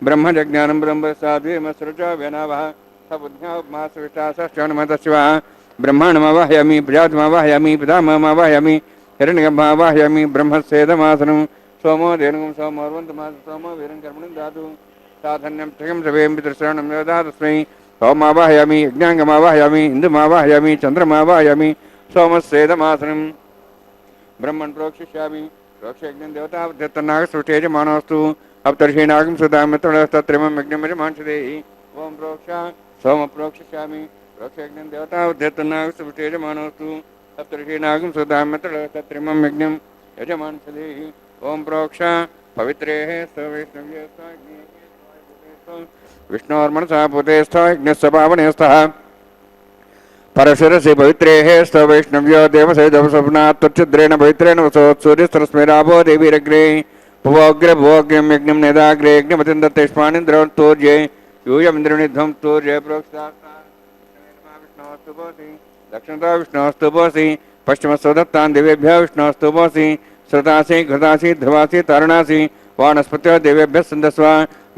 ब्रह्मजज्ञानं ब्रह्मस्वाद्विमसृज वेनावः सबुद्ध्या उपमासविष्टासश्चवनमतशिवा ब्रह्माण्डमावाहयामि प्रजातमावाहयामि पितामहमावाहयामि हिरण्यगर्भमावाहयामि ब्रह्मस्येदमासनं सोमो धेनुगं सोमोर्वन्तमास सोमो वीरं कर्मणं दातु साधन्यं त्रियं सवें पितृश्रवणं तस्मै सोमावाहयामि यज्ञाङ्गमावाहयामि इन्दुमावाहयामि चन्द्रमावाहयामि सोमस्येदमासनं ब्रह्मन् प्रोक्षिष्यामि प्रोक्षयज्ञं देवतावध्यत्तनागसृष्टेजमानोऽस्तु अवतर्षीणागं सुधामित्रस्तत्रिमं यज्ञं यजमांसदेहि ओं प्रोक्ष सोम प्रोक्षिष्यामि प्रोक्षयज्ञं देवतावध्यत्तनागसृष्टेजमानोऽस्तु अवतर्षीणागं सुधामित्रस्तत्रिमं यज्ञं यजमांसदेहि ओं प्रोक्ष पवित्रेः सवैष्णव्ये विष्णोर्मनसा भूतेस्थ यज्ञस्य पावनेस्तः परशिरसि पवित्रेः स्त वैष्णव्यो देवसे दवसपनात् त्वच्छिद्रेण पवित्रेण वसोत्सूर्यस्तरस्मैराभो देवीरग्रे भुवोग्रे भुवोग्र्यं यज्ञं नेदाग्रे यज्ञमतिं दत्तेष्मानिन्द्रवन्तूर्ये यूयमिन्द्रनिध्वं तूर्ये प्रोक्षास्तु भवसि दक्षिणतो विष्णोस्तु भवसि पश्चिमस्तो दत्तान् देवेभ्यः विष्णोस्तु भवसि श्रुतासि घृतासि ध्रुवासि तारुणासि वानस्पत्यो देवेभ्यः सन्दस्व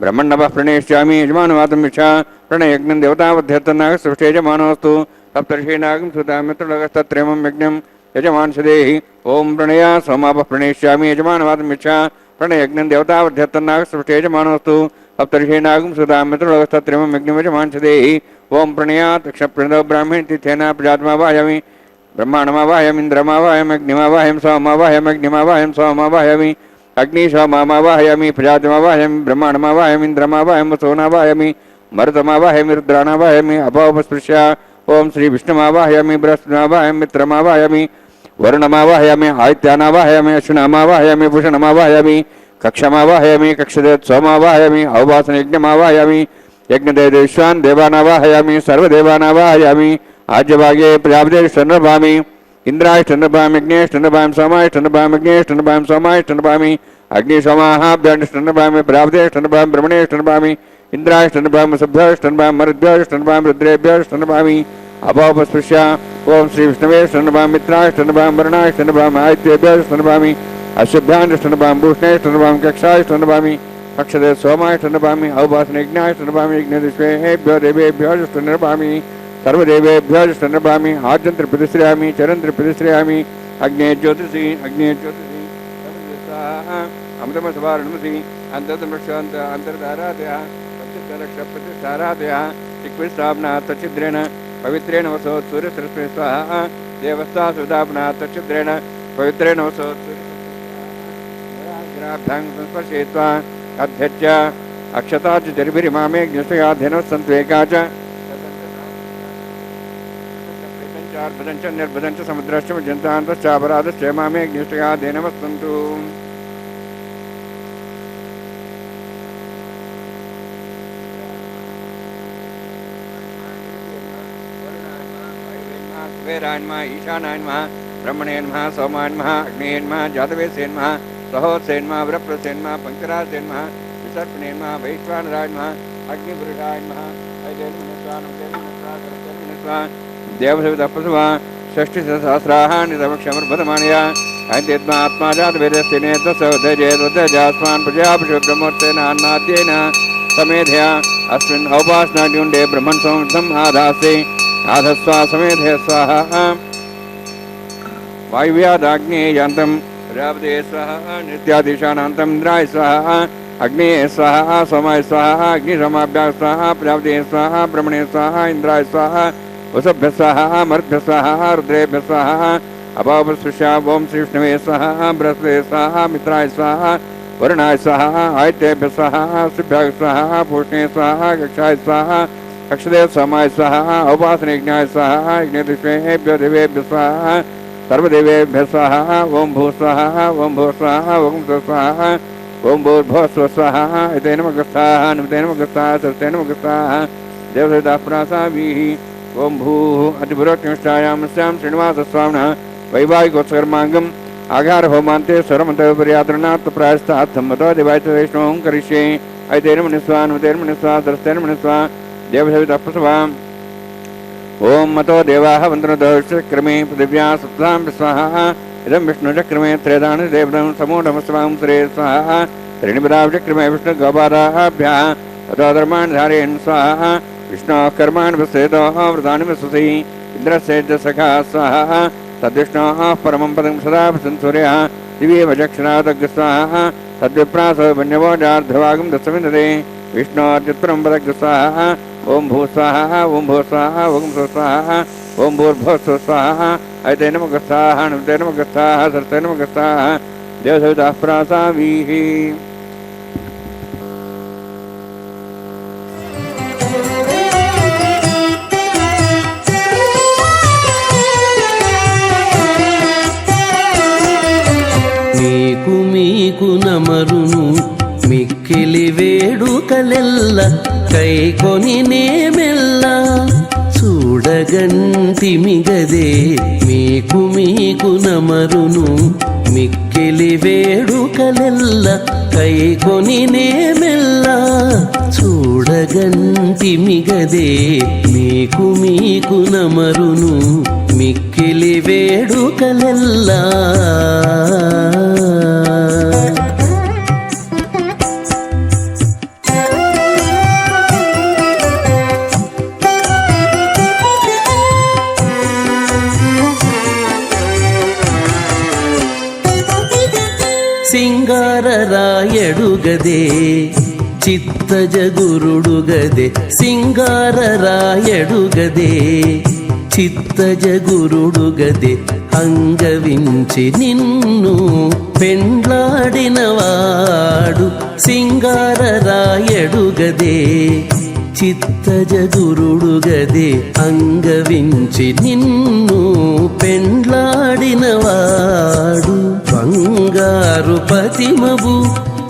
ब्रह्मण्डवः प्रणेष्यामि यजमानवातं मिच्छा प्रणयज्ञं देवतावध्यत्तनाग सृष्टेजमानोऽस्तु सप्तर्षीणागं सुतामित्रलोकस्तत्रेमं यज्ञं यजमांसदेहि ओं प्रणया सोमापः प्रणेष्यामि यजमानवातं मिच्छा प्रणयज्ञं देवतावध्यत्तनाग सृष्टेजमानोऽस्तु सप्तर्षीणागं सुतामित्रलोकस्तत्रेमं यज्ञं यजमांसदेहि ओं प्रणया दक्षप्रणो ब्राह्मण तिथेन प्रजातमावाहयामि ब्रह्माण्डमावाहयामि इन्द्रमावाहयामि अग्निमावाहयामि सोममावाहयामि अग्निमावाहयामि सोममावाहयामि अग्निशोमावाहयामि प्रजातमावाहयामि ब्रह्माण्डमावाहयामि इन्द्रमावाहयामि वसोनावाहयामि मरुतमावाहयामि रुद्राणावाहयामि अपावस्पृश्य ओं श्री विष्णुमावाहयामि बृहस्पतिमावाहयामि मित्रमावाहयामि वरुणमावाहयामि आदित्यानावाहयामि अश्विनामावाहयामि भूषणमावाहयामि कक्षमावाहयामि कक्षदेव सोमावाहयामि अवभासनयज्ञमावाहयामि यज्ञदेव विश्वान् देवानावाहयामि सर्वदेवानावाहयामि आज्यभागे प्रजापतिष्ठन्नभामि इंद्राष्टन्नभामि यज्ञेष्टन्नभामि सोमाष्टन्नभामि यज्ञेष्टन्नभामि सोमाष्टन्नभामि अग्निशोमाहाभ्यष्टन्नभामि प्रजापतिष्ठन्नभामि ब्रह्मणेष्टन्नभामि इंद्राष्टन्नभामि सभ्यष्टन्नभामि मरुद्भ्यष्टन्नभामि रुद्रेभ्यष्टन्नभामि अभवस्पृश्य ओं श्री विष्णवेष्टन्नभामि मित्राष्टन्नभामि वरुणाष्टन्नभामि आदित्येभ्यष्टन्नभामि अश्वभ्याण्डष्टन्नभामि भूषणेष्टन्नभामि कक्षाष्टन्नभामि कक्षदेव सोमाष्टन्नभामि अवभासनयज्ञाष्टन्नभामि यज्ञदिष्वेभ्यो देवेभ्योष्टन्नभामि सर्वदेवेभ्योष्टन्नभामि आद्यन्त्रप्रतिश्रयामि चरन्त्रप्रतिश्रयामि अग्ने ज्योतिषि अमृतमसवारणमसि अन्तर्दमृक्षान्त अन्तर्धारादयः पञ्चलक्षप्रतिष्ठारादयः चिक्विस्थापना तच्छिद्रेण पवित्रेण वसोत् सूर्यसरस्वती स्वाहा देवस्था सुधापना तच्छिद्रेण पवित्रेण वसोत् सूर्यसरस्वतीभ्यां संस्पर्शयित्वा अध्यच्य अक्षता च जर्भिरिमामे ज्ञस्तयाधेनः सन्त्वेका च भदंच निर्भदंच समुद्रश्च मज्जन्तान्तश्चापराधश्च मामे ज्ञेष्ठयाधेनमस्तन्तु वेरान्मा ईशानान्मा ब्रह्मणेन्मा सोमान्मा अग्नेन्मा जातवेसेन्मा सहोत्सेन्मा वृप्रसेन्मा पंकरासेन्मा विसर्पणेन्मा वैश्वानरान्मा अग्निपुरुषान्मा ऐदेन्मनस्वानुदेन्मनस्वा देवसवितपसुवा षष्टिसहस्राः नितमक्षमर्भतमानया ऐद्यत्मा आत्मा जातवेदस्तेन तस्सौदजेदोदजास्मान् प्रजापशु ब्रह्मोत्सेन अन्नाद्येन समेधया अस्मिन् औपासनाग्निकुण्डे ब्रह्मन् संवृद्धम् आधास्ते आधस्वा समेधय स्वाहा वायुव्यादाग्नेयान्तं प्रजापते स्वाहा नित्याधीशानान्तं इन्द्राय स्वाहा अग्ने स्वाहा सोमाय स्वाहा अग्निशोमाभ्याः स्वाहा प्रजापते स्वाहा ब्रह्मणे स्वाहा इंद्राय स्वाहा वसुभ्यः स्वाहा मरुद्भ्यः स्वाहा रुद्रेभ्यः स्वाहा अपावस्पृश्य ओं श्री विष्णवे स्वाहा बृहस्पते स्वाहा मित्राय स्वाहा वरुणाय स्वाहा आदित्येभ्यः स्वाहा शुभ्याय स्वाहा पूष्णे स्वाहा कक्षाय स्वाहा कक्षदेव सोमाय स्वाहा औपासनयज्ञाय स्वाहा यज्ञदिष्वेभ्यो देवेभ्यः स्वाहा सर्वदेवेभ्यः स्वाहा ओं भू स्वाहा ओं भू स्वाहा ओं भू स्वाहा ओं भूर्भुवः स्वाहा एतेन मगस्थाः निमितेन मगस्थाः सर्वतेन मगस्थाः देवसविताः ओं भूः अतिपुरोत्कृष्टायां स्यां श्रीनिवासस्वामिनः वैवाहिकोत्सकर्माङ्गम् आघार होमान्ते स्वरमन्तपर्यात्रणात् प्रायस्तात्थम्मतो दिवायत वैष्णवं करिष्ये ऐतेन मनिस्वा नुतेन मनिस्वा सरस्तेन मनिस्वा देवसवितः प्रसवाम् ఓం మతో దేవాః వందనోదోషక్రమే పృథివ్యా సప్తాం స్వాహా ఇదం విష్ణుచక్రమే త్రేదాని దేవతం సమూఢమస్వాం శ్రే స్వాహా త్రిణిపదాచక్రమే విష్ణు గోపాదాభ్యः తతో ధర్మాణి ధారయన్ స్వాహా విష్ణోః కర్మాణి విశ్రేతో వృతాని విశ్వసి ఇంద్రస్య సఖా స్వాహా తద్విష్ణోః పరమం పదం సదా విశన్ సూర్యः దివ్యేవ చక్షురాదగ్గ స్వాహా తద్విప్రాసో వన్యవోజార్ధవాగం దశమిందతే విష్ణోర్చిత్రం పదగ్గ స్వాహా ఓం భూ స్వాహా ఓం భూ స్వాహా ఓం భూ స్వాహా ఓం భూర్భువస్సు స్వాహా ఐతే నమః స్వాహా నమస్తే నమః స్వాహా సరస్తే నమః స్వాహా దేవసవితాః ప్రాసావీః. మీకు మీకు నమరును మిక్కిలి వేడుకలెల్ల కైకొని నేమెల్ల చూడగంటి మిగదే మీకు మీకు నమరును మిక్కిలి వేడుకలెల్ల కైకొని నేమెల్ల చూడగంటి మిగదే మీకు మీకు నమరును మిక్కిలి వేడుకలెల్లా. సింగారరాయడుగదే చిత్తజగురుడుగదే సింగారరాయడుగదే చిత్తజగురుడుగదే అంగవించి నిన్ను పెండ్లాడినవాడు సింగారరాయడుగదే చిత్తజగురుడుగదే అంగవించి నిన్ను పెండ్లాడినవాడు బంగారు పతిమవు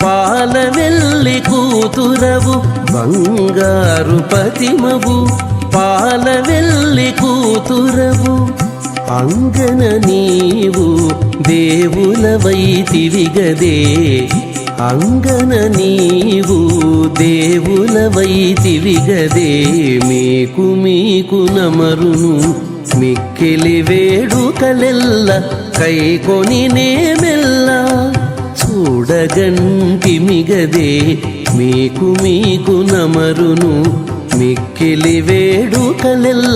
పాలవెల్లి కూతురవు బంగారు పతిమవు పాలవెల్లి కూతురవు అంగన నీవు దేవులవైతివిగదే అంగన నీవు దేవులవైతివిగదే మీకు మీకు నమరును మిక్కిలి వేడుకలెల్ల కైకొని నేమెల్ల చూడగంటి మిగదే మీకు మీకు నమరును మిక్కిలి వేడుకలెల్లా.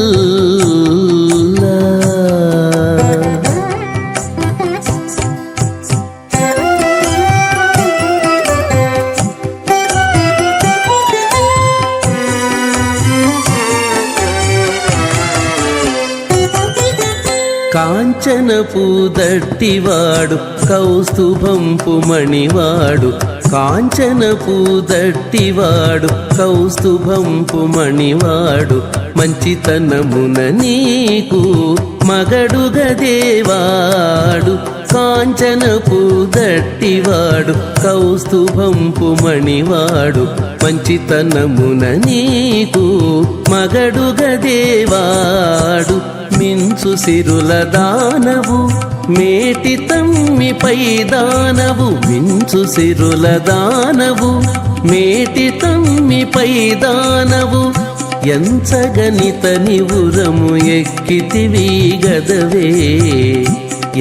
కాంచనపు దట్టివాడు కౌస్తుభంపు మణివాడు కాంచనపు దట్టివాడు కౌస్తుభంపు మణివాడు మంచితనమున నీకు మగడుగదేవాడు కాంచనపు దట్టివాడు కౌస్తుభంపు మణివాడు మంచితనమున నీకు మగడుగదేవాడు మించు సిరుల దానవు మేటి తమ్మిపై దానవు మించు సిరుల దానవు మేటి తమ్మిపై దానవు ఎంచగనిత నివురము ఎక్కితివి గదవే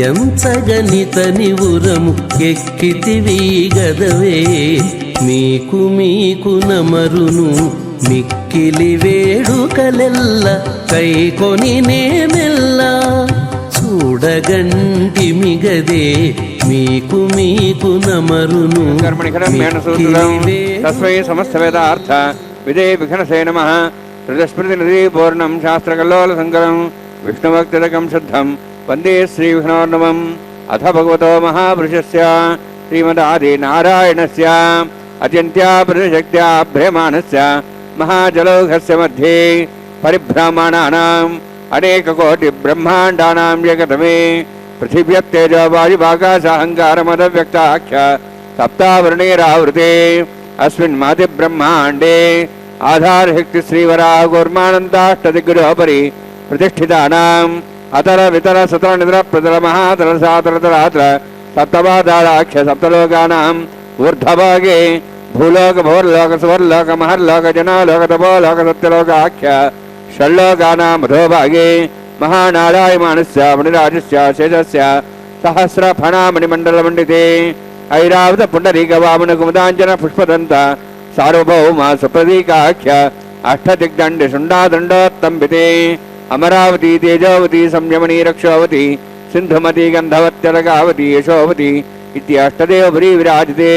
ఎంచగనిత నివురము ఎక్కితివి గదవే మీకు మీకు నమరును మిక్కిలి వేడుకలెల్ల కైకొని నేమెల్ల చూడగంటి మిగదే మీకు మీకు నమరును తస్మై సమస్త వేదార్థ విదే విఘ్నసే నమః హృదస్మృతి నదీ పూర్ణం శాస్త్రకల్లోల సంకరం విష్ణుభక్తిదకం శుద్ధం వందే శ్రీ విఘ్నోర్ణవం. అథ భగవతో మహాపురుషస్య శ్రీమదాది నారాయణస్య అత్యంత్యా ప్రతిశక్త్యా భ్రమాణస్య మహాజలౌఘస్య మధ్యే పరిభ్రమణానాం అనేకకోటి బ్రహ్మాండానాం ఏకతమే పృథివ్యత్తేజో వాయువాకాశాహంకారమదవ్యక్తాఖ్య సప్తావృణైరావృతే అస్మిన్ మాది బ్రహ్మాండే ఆధారశక్తి శ్రీవరాహోర్మానందాష్టదిగ్గురోపరి ప్రతిష్ఠితానాం అతర వితర సతర నిద్ర ప్రతర మహాతర సాతర తరాతర సప్తపాదాఖ్య సప్తలోకానాం ఊర్ధ్వభాగే భూలోక భోర్లోక సువర్లోక మహర్లోక జనాలోక తపోలోక సత్యలోకాఖ్య षल्लोकानां मधोभागे महानारायमाणस्य मणिराजस्य शेषस्य सहस्रफणामणिमण्डलमण्डिते ऐरावत पुण्डरीकवामनकुमुदाञ्जन पुष्पदन्त सार्वभौमा सुप्रतीकाख्य अष्टदिग्दण्डशुण्डादण्डोत्तम्बिते अमरावती तेजोवती संयमनी रक्षोवती सिन्धुमती गन्धवत्यरगावती यशोवती इत्यष्टदेवपुरी विराजते।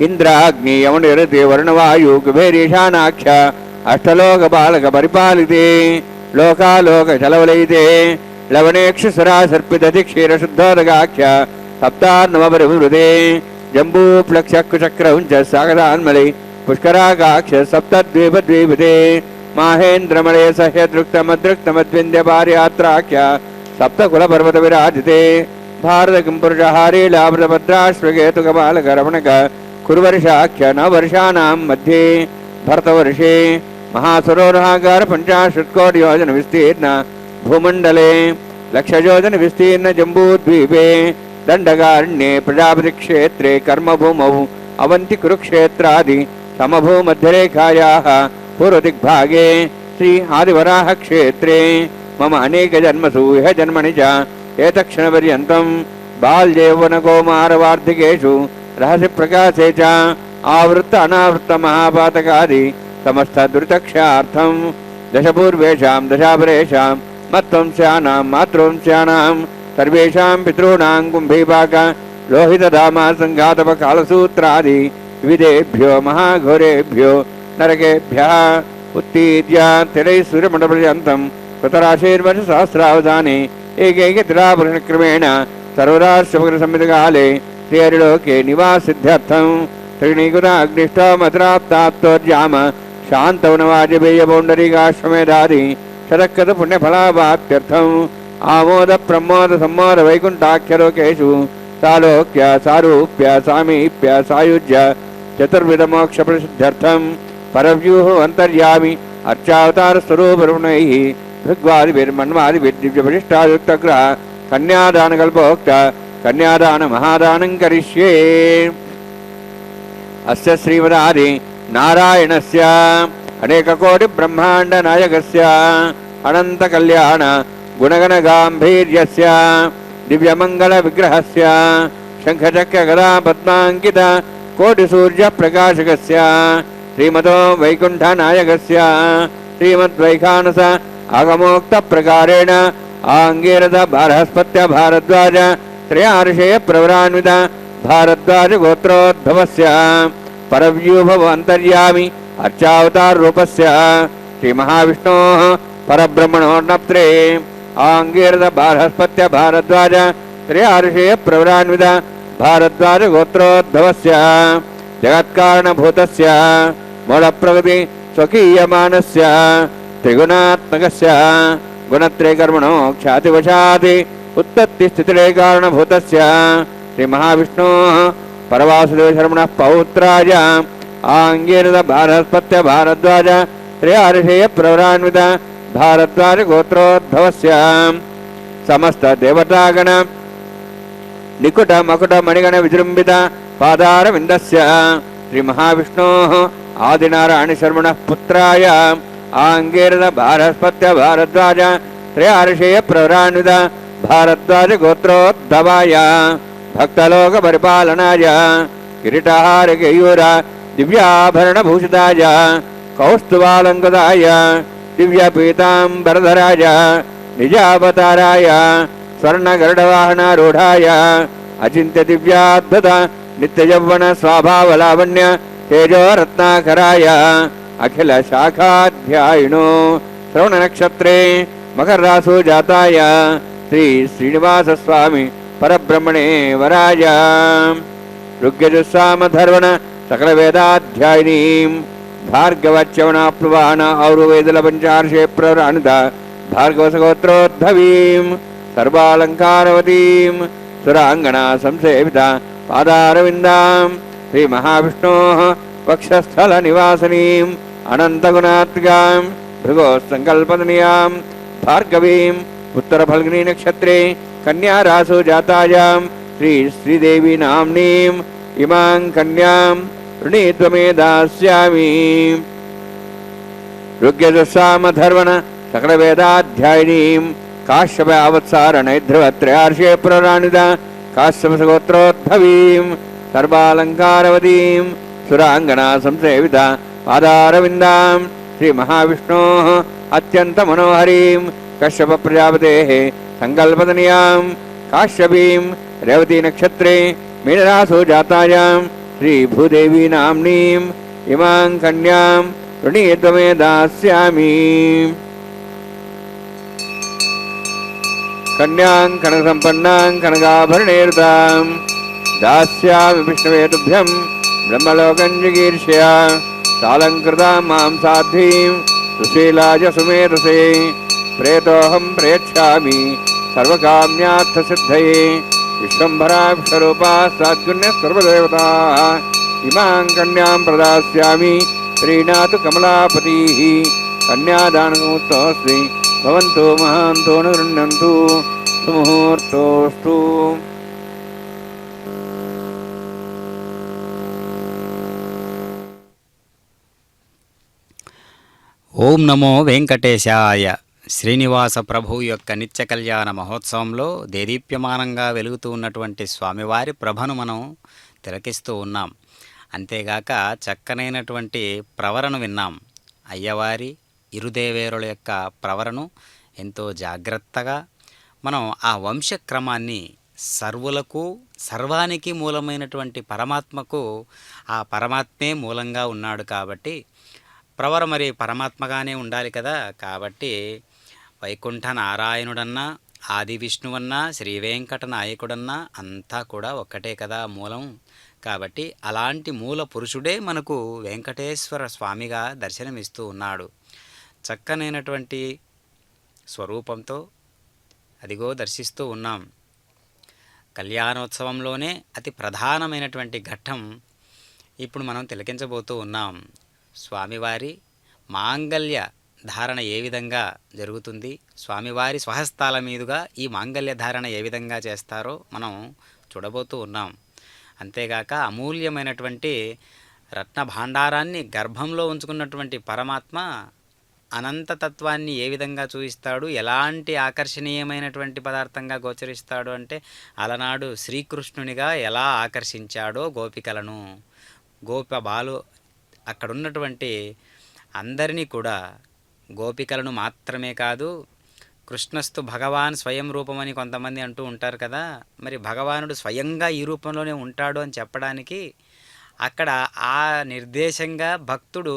इंद्राग्नि यमनिरते वर्णवायु कुबेरेशानाख्य अष्टलोकपालक परिपालिते लोकालोकचलवलयिते लवणेक्षुसरा सर्पितधिक्षीरशुद्धोदगाख्य सप्तान्नवपरिवृते जम्बूप्लक्षकुचक्रौञ्च सागरान्मले पुष्करागाक्ष सप्तद्वीपद्वीपते माहेन्द्रमले सह्यदृक्तमदृक्तमद्विन्द्यपारयात्राख्य सप्तकुलपर्वतविराजिते भारतकिंपुरुषहारे लाभ्रभद्राश्वकेतुकपालकरमणक कुरुवर्षाख्य नववर्षाणां मध्ये भरतवर्षे महासरोवराकार 50 विस्तीर्ण भूमण्डले लक्षयोजन विस्तीर्ण जम्बूद्वीपे दण्डकारण्ये प्रजापतिक्षेत्रे कर्मभूमौ अवन्ति कुरुक्षेत्रादि समभूमध्यरेखायाः पूर्वदिग्भागे श्री आदिवराह क्षेत्रे मम अनेकजन्मसु इह जन्मनि च एतक्षणपर्यन्तं बाल्ययौवनकौमारवार्धिकेषु रहस्य प्रकाशे च आवृत्त अनावृत्त महापातकादि समस्तदुरितक्षार्थं दशपूर्वेषां दशापरेषां मत्वंस्यानां मातृवंस्यानां सर्वेषां पितॄणां कुम्भीपाक लोहितधामा सङ्घातपकालसूत्रादि विविधेभ्यो महाघोरेभ्यो नरकेभ्यः उत्तीर्य तिरैसूर्यमण्डलपर्यन्तं कृतराशेर्वर्षसहस्रावधाने एकैकतिलापुरुषक्रमेण सर्वराष्ट्रमकरसंहितकाले श्रीहरिलोके निवासिद्ध्यर्थं त्रिणीकृताग्निष्टमत्राप्ताप्तोर्जाम शान्तवनवाजपेयपौण्डरीकाश्वमेधादि शतक्रतपुण्यफलावाप्त्यर्थम् आमोद प्रमोद सम्मोद वैकुण्ठाख्यलोकेषु सालोक्य सारूप्य सामीप्य सायुज्य चतुर्विधमोक्षप्रसिद्ध्यर्थं परव्यूह अन्तर्यामि अर्चावतारस्वरूपरुणैः भृग्वादिभिर्मन्वादिभिर्दिव्यवशिष्टायुक्तग्रह कन्यादानकल्पोक्त कन्यादानमहादानं करिष्ये। अस्य श्रीमदादि नारायणस्य अनेककोटिब्रह्माण्डनायकस्य अनन्तकल्याण गुणगणगाम्भीर्यस्य दिव्यमङ्गलविग्रहस्य शङ्खचक्रगदा पद्माङ्कित कोटिसूर्यप्रकाशकस्य श्रीमतो वैकुण्ठनायकस्य श्रीमद्वैखानस आगमोक्तप्रकारेण आङ्गीरथ बारहस्पत्य भारद्वाज त्रयार्षेय प्रवरान्वित भारद्वाज गोत्रोद्भवस्य परव्यूभव अन्तर्यामि अर्चावताररूपस्य श्रीमहाविष्णोः परब्रह्मणोर्नप्त्रे आङ्गीरथ बारहस्पत्य भारद्वाज त्रयार्षेय प्रवरान्वित भारद्वाज गोत्रोद्भवस्य जगत्कारणभूतस्य मूलप्रकृति स्वकीयमानस्य त्रिगुणात्मकस्य गुणत्रयकर्मणो ख्यातिवशात् उत्पत्तिस्थितिलयकारणभूतस्य श्रीमहाविष्णोः परवासुदेवशर्मणः पौत्राय आङ्गीरथ बारहस्पत्य भारद्वाज त्रयार्षेय प्रवरान्वित भारद्वाज गोत्रोद्भवस्य समस्त देवतागण निकुट मकुट मणिगण विजृंभित पादारविन्दस्य श्रीमहाविष्णोः आदिनारायणशर्मणः पुत्राय आङ्गीरथ बारहस्पत्य भारद्वाज त्रयार्षेय प्रवरान्वित भारद्वाज गोत्रोद्भवाय भक्तलोक परिपालनाय किरीटहार केयूर दिव्याभरणभूषिताय कौस्तुभालङ्कृताय दिव्यपीताम्बरधराय निजावताराय स्वर्णगरुडवाहनारूढाय अचिन्त्य दिव्याद्भुत नित्ययौवन स्वाभावलावण्य तेजोरत्नाकराय अखिल शाखाध्यायिनो श्रवणनक्षत्रे मकररासु जाताय श्री श्रीनिवासस्वामी परब्रह्मणे वराय ऋग्यजुस्सामधर्वण सकलवेदाध्यायिनीं भार्गवच्यवनाप्लुवान औरुवेदलपञ्चार्षे प्रवरान्वित भार्गवसगोत्रोद्भवीं सर्वालङ्कारवतीं सुराङ्गना संसेविता पादारविन्दां श्रीमहाविष्णोः वक्षस्थलनिवासिनीम् अनन्तगुणात्मिकां भृगोस्सङ्कल्पतनीयां भार्गवीं उत्तरफल्गुनी नक्षत्रे कन्यारासु जातायां श्रीदेवी नाम्नीम् इमां कन्यां ऋणीत्वमे दास्यामि। ఋగ్యజస్సామధర్వణ సకలవేదాధ్యాయినీం కాశ్యపావత్సారణైధ్రువత్రయార్షే పురాణిద కాశ్యపసగోత్రోద్భవీం సర్వాలంకారవతీం సురాంగనా సంసేవిత పాదారవిందాం శ్రీమహావిష్ణోः అత్యంతమనోహరీం కశ్యప ప్రజాపతేः సంకల్పతనయాం కాశ్యపీం రేవతీ నక్షత్రే మీనరాశో జాతాయాం శ్రీభూదేవీ నామ్నీం ఇమాం కన్యాం వృణీత్వమే దాస్యామి. కన్యాం కనకసంపన్నాం కనకాభరణేరుతాం దాస్యామి విష్ణవే తుభ్యం బ్రహ్మలోకం జిగీర్ష్య సాలంకృతాం మాం సాధ్వీం సుశీలాయ సుమేధసే ప్రేతోహం ప్రేక్షామి సర్వకామ్యార్థసిద్ధయే విశ్వంభరా విశ్వరూపా సాద్గుణ్య సర్వదేవతా ఇమాం కన్యాం ప్రదాస్యామి ప్రీణాతు కమలాపతిః. కన్యాదానముహూర్తోऽస్తి భవంతో మహాంతో న గృహ్ణन्तు సుముహూర్తోస్తు. ఓం నమో వెంకటేశాయ. శ్రీనివాస ప్రభు యొక్క నిత్య కళ్యాణ మహోత్సవంలో దేదీప్యమానంగా వెలుగుతూ ఉన్నటువంటి స్వామివారి ప్రభను మనం తిలకిస్తూ ఉన్నాం. అంతేగాక చక్కనైనటువంటి ప్రవరను విన్నాం. అయ్యవారి ఇరుదేవేరుల యొక్క ప్రవరను ఎంతో జాగ్రత్తగా మనం ఆ వంశక్రమాన్ని సర్వులకు సర్వానికి మూలమైనటువంటి పరమాత్మకు ఆ పరమాత్మే మూలంగా ఉన్నాడు కాబట్టి ప్రవర మరి పరమాత్మగానే ఉండాలి కదా. కాబట్టి వైకుంఠ నారాయణుడన్నా ఆది విష్ణువన్నా శ్రీ వెంకట నాయకుడన్నా అంతా కూడా ఒక్కటే కదా మూలం. కాబట్టి అలాంటి మూల పురుషుడే మనకు వెంకటేశ్వర స్వామిగా దర్శనమిస్తూ ఉన్నాడు. చక్కనైనటువంటి స్వరూపంతో అదిగో దర్శిస్తూ ఉన్నాం. కళ్యాణోత్సవంలోనే అతి ప్రధానమైనటువంటి ఘట్టం ఇప్పుడు మనం తిలకించబోతూ ఉన్నాం. స్వామివారి మాంగల్య ధారణ ఏ విధంగా జరుగుతుంది, స్వామివారి స్వహస్తాల మీదుగా ఈ మాంగల్య ధారణ ఏ విధంగా చేస్తారో మనం చూడబోతూ ఉన్నాం. అంతేగాక అమూల్యమైనటువంటి రత్న భాండారాన్ని గర్భంలో ఉంచుకున్నటువంటి పరమాత్మ అనంతతత్వాన్ని ఏ విధంగా చూపిస్తాడు, ఎలాంటి ఆకర్షణీయమైనటువంటి పదార్థంగా గోచరిస్తాడు అంటే అలనాడు శ్రీకృష్ణునిగా ఎలా ఆకర్షించాడో గోపికలను, గోప బాలు అక్కడున్నటువంటి అందరినీ కూడా, గోపికలను మాత్రమే కాదు, కృష్ణస్తు భగవాన్ స్వయం రూపమని కొంతమంది అంటూ ఉంటారు కదా. మరి భగవానుడు స్వయంగా ఈ రూపంలోనే ఉంటాడు అని చెప్పడానికి అక్కడ ఆ నిర్దేశంగా భక్తుడు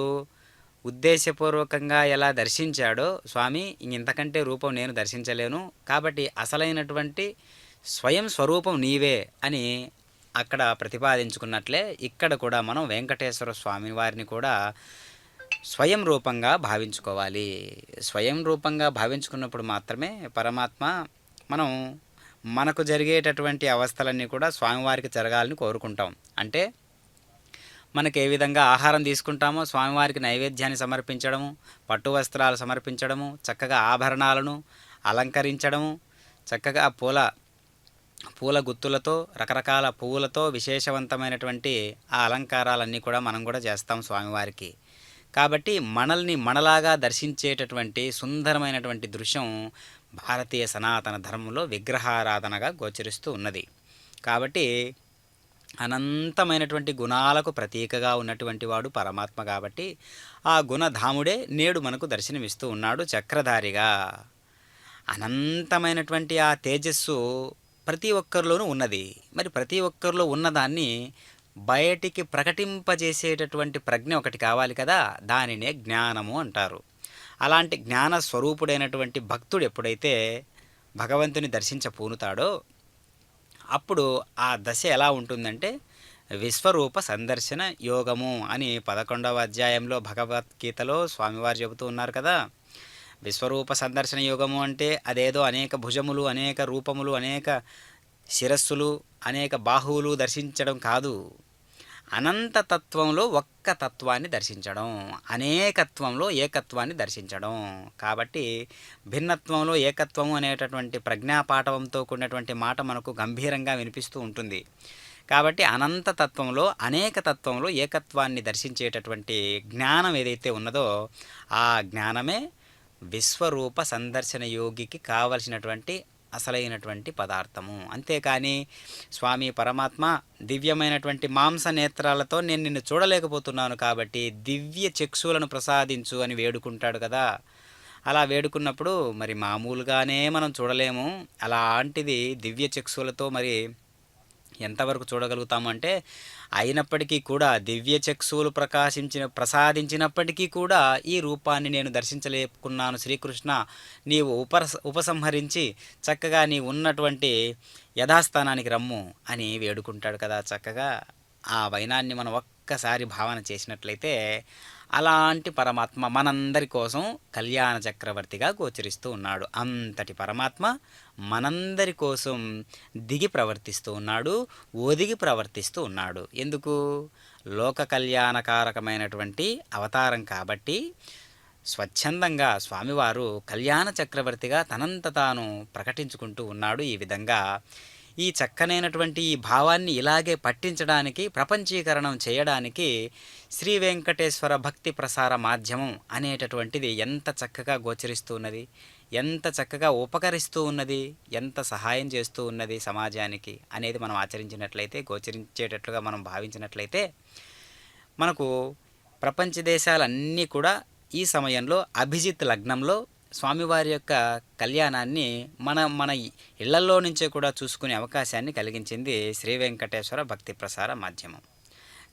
ఉద్దేశపూర్వకంగా ఎలా దర్శించాడో స్వామి ఇంతకంటే రూపం నేను దర్శించలేను, కాబట్టి అసలైనటువంటి స్వయం స్వరూపం నీవే అని అక్కడ ప్రతిపాదించుకున్నట్లే ఇక్కడ కూడా మనం వెంకటేశ్వర స్వామి వారిని కూడా స్వయం రూపంగా భావించుకోవాలి. స్వయం రూపంగా భావించుకున్నప్పుడు మాత్రమే పరమాత్మ మనకు జరిగేటటువంటి అవస్థలన్నీ కూడా స్వామివారికి జరగాలని కోరుకుంటాం. అంటే మనకు ఏ విధంగా ఆహారం తీసుకుంటామో స్వామివారికి నైవేద్యాన్ని సమర్పించడము, పట్టు వస్త్రాలు సమర్పించడము, చక్కగా ఆభరణాలను అలంకరించడము, చక్కగా పూల గుత్తులతో రకరకాల పువ్వులతో విశేషవంతమైనటువంటి ఆ అలంకారాలన్నీ కూడా మనం కూడా చేస్తాం స్వామివారికి. కాబట్టి మనల్ని మనలాగా దర్శించేటటువంటి సుందరమైనటువంటి దృశ్యం భారతీయ సనాతన ధర్మంలో విగ్రహారాధనగా గోచరిస్తూ ఉన్నది. కాబట్టి అనంతమైనటువంటి గుణాలకు ప్రతీకగా ఉన్నటువంటి వాడు పరమాత్మ. కాబట్టి ఆ గుణధాముడే నేడు మనకు దర్శనమిస్తూ ఉన్నాడు చక్రధారిగా. అనంతమైనటువంటి ఆ తేజస్సు ప్రతి ఒక్కరిలోనూ ఉన్నది. మరి ప్రతి ఒక్కరిలో ఉన్నదాన్ని బయటికి ప్రకటింపజేసేటటువంటి ప్రజ్ఞ ఒకటి కావాలి కదా, దానినే జ్ఞానము అంటారు. అలాంటి జ్ఞాన స్వరూపుడైనటువంటి భక్తుడు ఎప్పుడైతే భగవంతుని దర్శించపూనుతాడో అప్పుడు ఆ దశ ఎలా ఉంటుందంటే విశ్వరూప సందర్శన యోగము అని 11వ అధ్యాయంలో భగవద్గీతలో స్వామివారు చెబుతూ ఉన్నారు కదా. విశ్వరూప సందర్శన యోగము అంటే అదేదో అనేక భుజములు, అనేక రూపములు, అనేక శిరస్సులు, అనేక బాహువులు దర్శించడం కాదు. అనంతతత్వంలో ఒక్క తత్వాన్ని దర్శించడం, అనేకత్వంలో ఏకత్వాన్ని దర్శించడం. కాబట్టి భిన్నత్వంలో ఏకత్వము అనేటటువంటి ప్రజ్ఞాపాఠవంతో కూడినటువంటి మాట మనకు గంభీరంగా వినిపిస్తూ ఉంటుంది. కాబట్టి అనంత తత్వంలో అనేక తత్వంలో ఏకత్వాన్ని దర్శించేటటువంటి జ్ఞానం ఏదైతే ఉన్నదో ఆ జ్ఞానమే విశ్వరూప సందర్శన యోగికి కావలసినటువంటి అసలైనటువంటి పదార్థము. అంతేకాని స్వామి పరమాత్మ దివ్యమైనటువంటి మాంస నేత్రాలతో నేను నిన్ను చూడలేకపోతున్నాను కాబట్టి దివ్య చక్షులను ప్రసాదించు అని వేడుకుంటాడు కదా. అలా వేడుకున్నప్పుడు మరి మామూలుగానే మనం చూడలేము. అలాంటిది దివ్య చక్షులతో మరి ఎంతవరకు చూడగలుగుతాము అంటే, అయినప్పటికీ కూడా దివ్య చక్షువులు ప్రసాదించినప్పటికీ కూడా ఈ రూపాన్ని నేను దర్శించలేకున్నాను శ్రీకృష్ణ, నీవు ఉపసంహరించి చక్కగా నీ ఉన్నటువంటి యథాస్థానానికి రమ్ము అని వేడుకుంటాడు కదా. చక్కగా ఆ వైనాన్ని మనం ఒక్కసారి భావన చేసినట్లయితే అలాంటి పరమాత్మ మనందరి కోసం కళ్యాణ చక్రవర్తిగా గోచరిస్తూ ఉన్నాడు. అంతటి పరమాత్మ మనందరి కోసం దిగి ప్రవర్తిస్తూ ఉన్నాడు, ఒదిగి ప్రవర్తిస్తూ ఉన్నాడు. ఎందుకు? లోక కళ్యాణకారకమైనటువంటి అవతారం కాబట్టి స్వచ్ఛందంగా స్వామివారు కళ్యాణ చక్రవర్తిగా తనంత తాను ప్రకటించుకుంటూ ఉన్నాడు. ఈ విధంగా ఈ చక్కనైనటువంటి ఈ భావాన్ని ఇలాగే పట్టించడానికి, ప్రపంచీకరణం చేయడానికి శ్రీ వెంకటేశ్వర భక్తి ప్రసార మాధ్యమం అనేటటువంటిది ఎంత చక్కగా గోచరిస్తూ ఉన్నది, ఎంత చక్కగా ఉపకరిస్తూ ఉన్నది, ఎంత సహాయం చేస్తూ ఉన్నది సమాజానికి అనేది మనం ఆచరించినట్లయితే, గోచరించేటట్లుగా మనం భావించినట్లయితే మనకు ప్రపంచ దేశాలన్నీ కూడా ఈ సమయంలో అభిజిత్ లగ్నంలో స్వామివారి యొక్క కళ్యాణాన్ని మన ఇళ్లల్లో నుంచే కూడా చూసుకునే అవకాశాన్ని కలిగించింది శ్రీ వెంకటేశ్వర భక్తి ప్రసార మాధ్యమం.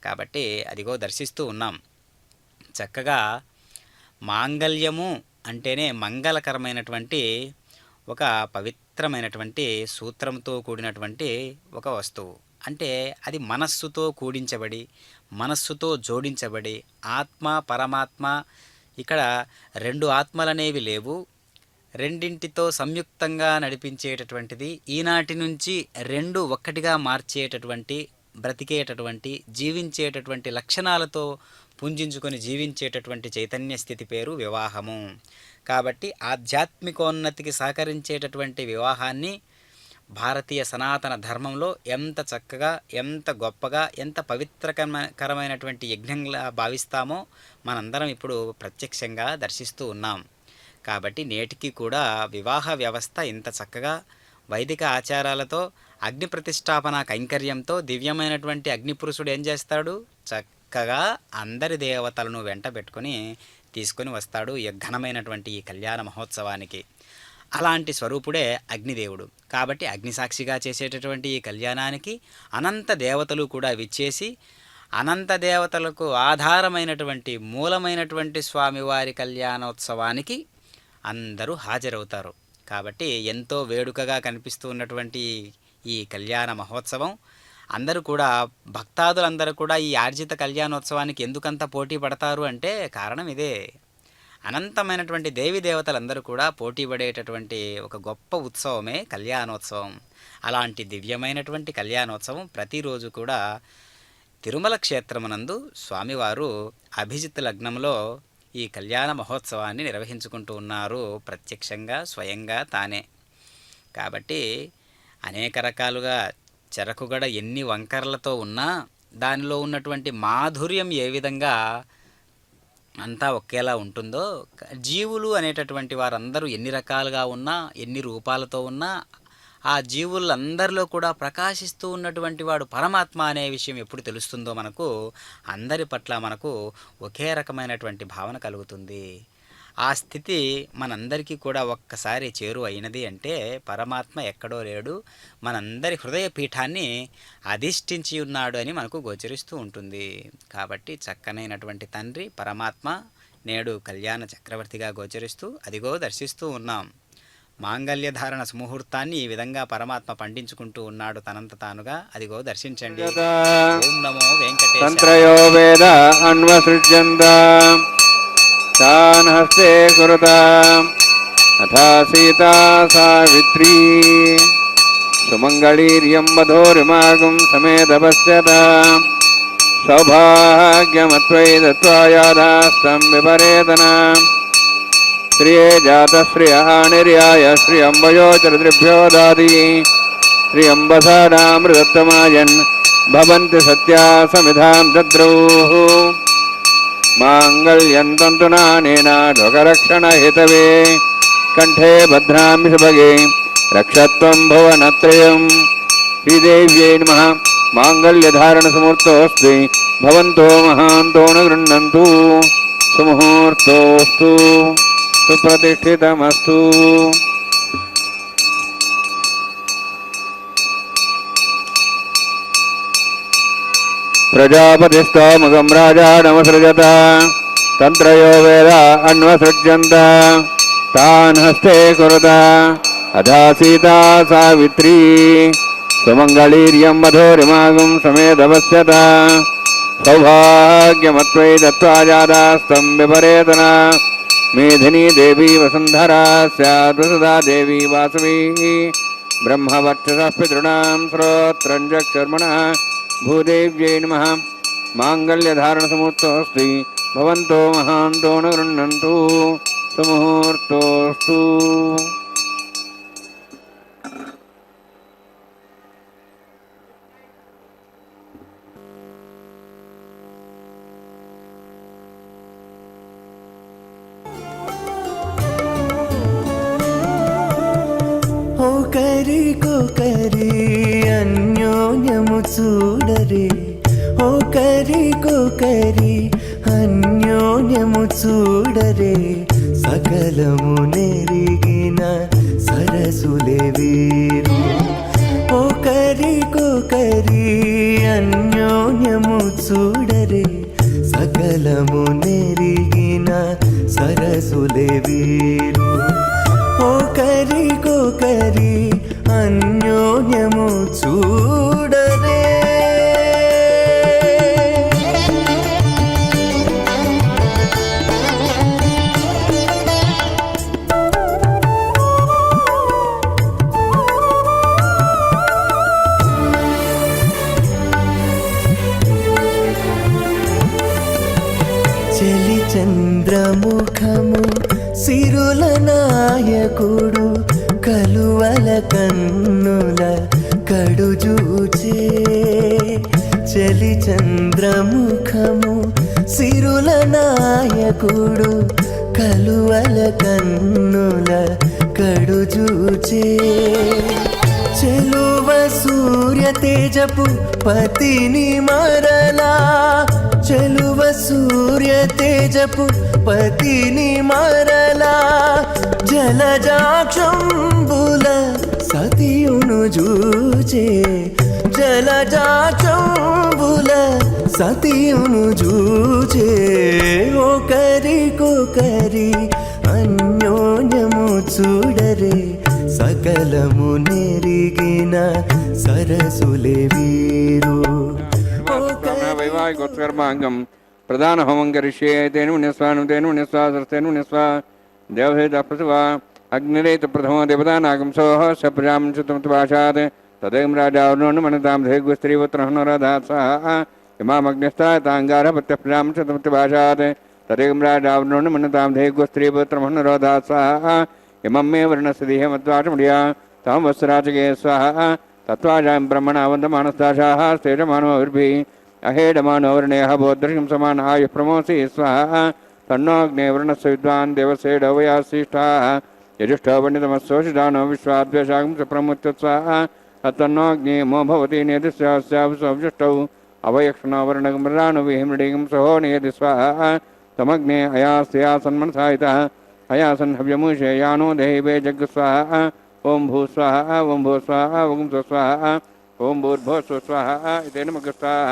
కాబట్టి అదిగో దర్శిస్తూ ఉన్నాం. చక్కగా మాంగళ్యము అంటేనే మంగళకరమైనటువంటి ఒక పవిత్రమైనటువంటి సూత్రంతో కూడినటువంటి ఒక వస్తువు. అంటే అది మనస్సుతో కూడించబడి, మనస్సుతో జోడించబడి, ఆత్మ పరమాత్మ, ఇక్కడ రెండు ఆత్మలనేవి లేవు, రెండింటితో సంయుక్తంగా నడిపించేటటువంటిది, ఈనాటి నుంచి రెండు ఒక్కటిగా మార్చేటటువంటి, బ్రతికేటటువంటి, జీవించేటటువంటి లక్షణాలతో పుంజించుకొని జీవించేటటువంటి చైతన్య స్థితి పేరు వివాహము. కాబట్టి ఆధ్యాత్మికోన్నతికి సహకరించేటటువంటి వివాహాన్ని భారతీయ సనాతన ధర్మంలో ఎంత చక్కగా, ఎంత గొప్పగా, ఎంత పవిత్రకరమైనటువంటి యజ్ఞంగా భావిస్తామో మనందరం ఇప్పుడు ప్రత్యక్షంగా దర్శిస్తూ ఉన్నాం. కాబట్టి నేటికి కూడా వివాహ వ్యవస్థ ఇంత చక్కగా వైదిక ఆచారాలతో, అగ్ని ప్రతిష్టాపన కైంకర్యంతో దివ్యమైనటువంటి అగ్నిపురుషుడు ఏం చేస్తాడు? చక్కగా అందరి దేవతలను వెంట పెట్టుకొని తీసుకొని వస్తాడు ఈ ఘనమైనటువంటి ఈ కళ్యాణ మహోత్సవానికి. అలాంటి స్వరూపుడే అగ్నిదేవుడు. కాబట్టి అగ్నిసాక్షిగా చేసేటటువంటి ఈ కళ్యాణానికి అనంత దేవతలు కూడా విచ్చేసి, అనంత దేవతలకు ఆధారమైనటువంటి మూలమైనటువంటి స్వామివారి కళ్యాణోత్సవానికి అందరూ హాజరవుతారు. కాబట్టి ఎంతో వేడుకగా కనిపిస్తూ ఉన్నటువంటి ఈ కళ్యాణ మహోత్సవం అందరూ కూడా, భక్తాదులందరూ కూడా ఈ ఆర్జిత కళ్యాణోత్సవానికి ఎందుకంత పోటీ పడతారు అంటే కారణం ఇదే. అనంతమైనటువంటి దేవీ దేవతలందరూ కూడా పోటీ పడేటటువంటి ఒక గొప్ప ఉత్సవమే కళ్యాణోత్సవం. అలాంటి దివ్యమైనటువంటి కళ్యాణోత్సవం ప్రతిరోజు కూడా తిరుమల క్షేత్రమునందు స్వామివారు అభిజిత్ లగ్నంలో ఈ కళ్యాణ మహోత్సవాన్ని నిర్వహించుకుంటూ ఉన్నారు, ప్రత్యక్షంగా స్వయంగా తానే. కాబట్టి అనేక రకాలుగా చెరకుగడ ఎన్ని వంకరలతో ఉన్నా దానిలో ఉన్నటువంటి మాధుర్యం ఏ విధంగా అంతా ఒకేలా ఉంటుందో, జీవులు అనేటటువంటి వారందరూ ఎన్ని రకాలుగా ఉన్నా, ఎన్ని రూపాలతో ఉన్నా, ఆ జీవులందరిలో కూడా ప్రకాశిస్తూ ఉన్నటువంటి వాడు పరమాత్మ అనే విషయం ఎప్పుడు తెలుస్తుందో మనకు, అందరి పట్ల మనకు ఒకే రకమైనటువంటి భావన కలుగుతుంది. ఆ స్థితి మనందరికీ కూడా ఒక్కసారి చేరువ అయినది అంటే పరమాత్మ ఎక్కడో లేడు, మనందరి హృదయ పీఠాన్ని అధిష్ఠించి ఉన్నాడు అని మనకు గోచరిస్తూ ఉంటుంది. కాబట్టి చక్కనైనటువంటి తండ్రి పరమాత్మ నేడు కళ్యాణ చక్రవర్తిగా గోచరిస్తూ అదిగో దర్శిస్తూ ఉన్నాం. మాంగళ్య ధారణ సుముహూర్తాన్ని ఈ విధంగా పరమాత్మ పండించుకుంటూ ఉన్నాడు తనంత తానుగా. అదిగో దర్శించండి. ఓం నమో వెంకటేశాయ. तान् हस्ते कुरुताम् अथा सीता सावित्री सुमङ्गलीर्यं वधूरिमागुं समेतपश्यताम् सौभाग्यमत्वयि दत्त्वा यादास्तं विपरेतनाम् श्रिये जातश्रियः निर्याय श्रियं वयोचरदृभ्यो दाति श्रियं वसानामृतत्तमायन् भवन्ति सत्या समिधां दद्रुः माङ्गल्यं तन्तुनानेन लोकरक्षणहेतवे कण्ठे भद्रामि सुभगे रक्षत्वं भुवनत्रयम् श्रीदेव्यै नमः माङ्गल्यधारणसमुहूर्तोऽस्ति भवन्तो महान्तो न गृह्णन्तु सुमुहूर्तोऽस्तु सुप्रतिष्ठितमस्तु प्रजापतिस्तोमगं राजानमसृजत तन्त्रयो वेद अन्वसृज्यन्त तान् हस्ते कुरुत अधा सीता सावित्री सुमङ्गलीर्यं मधुरिमागं समेधवस्यत सौभाग्यमत्वै दत्त्वा जातास्तं विपरेतन मेधिनी देवी वसुन्धरा स्यात् वसुधा देवी वासवी ब्रह्मवर्चसः पितॄणां श्रोत्रं चक्षुर्मणः भूदेव्यै नमः माङ्गल्यधारणसमुहूर्तोऽस्ति भवन्तो महान्तो न गृह्णन्तु सुमुहूर्तोऽस्तु ఒకరికొకరి అన్యోన్యము చూడరే ఒకరికొకరి అన్యోన్యము చూడరే సకలము నెరిగిన సరసులే వీరు ఒకరికొకరి అన్యోన్యము చూడరే సకలము నెరిగిన సరసులే వీరు ఒకరికొకరి అన్యోన్యము చూడరే చలి చంద్రముఖము సిరుల నాయకుడు కలువల కన్నుల కడుజూచే చలి చంద్రముఖము సిరుల నాయకుడు కలువల కన్నుల కడుజూచే చెలువ సూర్య తేజపు పతిని మరలా చెలువ సూర్య తేజపు పతిని మరలా జలజాక్షంబుల సతియును జూచే జలజాక్షంబుల సతియును జూచే ఒకరికొకరి అన్యోన్యము చూడరే సకలము నెరిగిన సరసులే వీరు वैवाहिकोत्कर्माङ्गं प्रधानहोमं करिष्ये तेन मुनिस्वासस्तेन मुनिस्वा देवसेतः प्रसवा अग्निरेतप्रथमो देवतानागंसोः स प्रजां चतुर्थभाषात् तदेकं राजावरुणमनतां धेगुस्त्रीपुत्रहनोरधात् सः इमामग्निस्ताताङ्गारपत्यः प्रजां चतुर्थभाषात् तदेकं राजावरुणमनतां धेगुस्त्रीपुत्रमहनोरधात् सः इमं मे वर्णस्य देहमद्वाचमडिया तां वत्सराचके स्वाहा तत्त्वाजां ब्रह्मणा वन्दमानस्ताशाः स्तेजमानोभिर्भिः अहेडमानोवर्णेयः बोद्धर्षं समान आयुः प्रमोसि स्वाहा तन्नोऽग्ने वर्णस्य विद्वान् देवसेडो वयाश्रेष्ठाः यजुष्ठो पण्डितमस्सोषिदानो विश्वाद्वेषागं च प्रमुच्य स्वाहा तन्नोऽग्ने मो भवति नेतिस्यावजुष्टौ अवयक्षणो वर्णगमरानो विहिमृडिगं सहो नियति स्वाहा तमग्ने अयास्या सन्मनसायितः अयासन् हव्यमुषे यानो देहिवे जग् स्वाहा ओम भू स्वाहा ओम भू स्वाहा ओम स्वाहा ओम भूर्भुवः स्वाहा इतेन मगस्ताः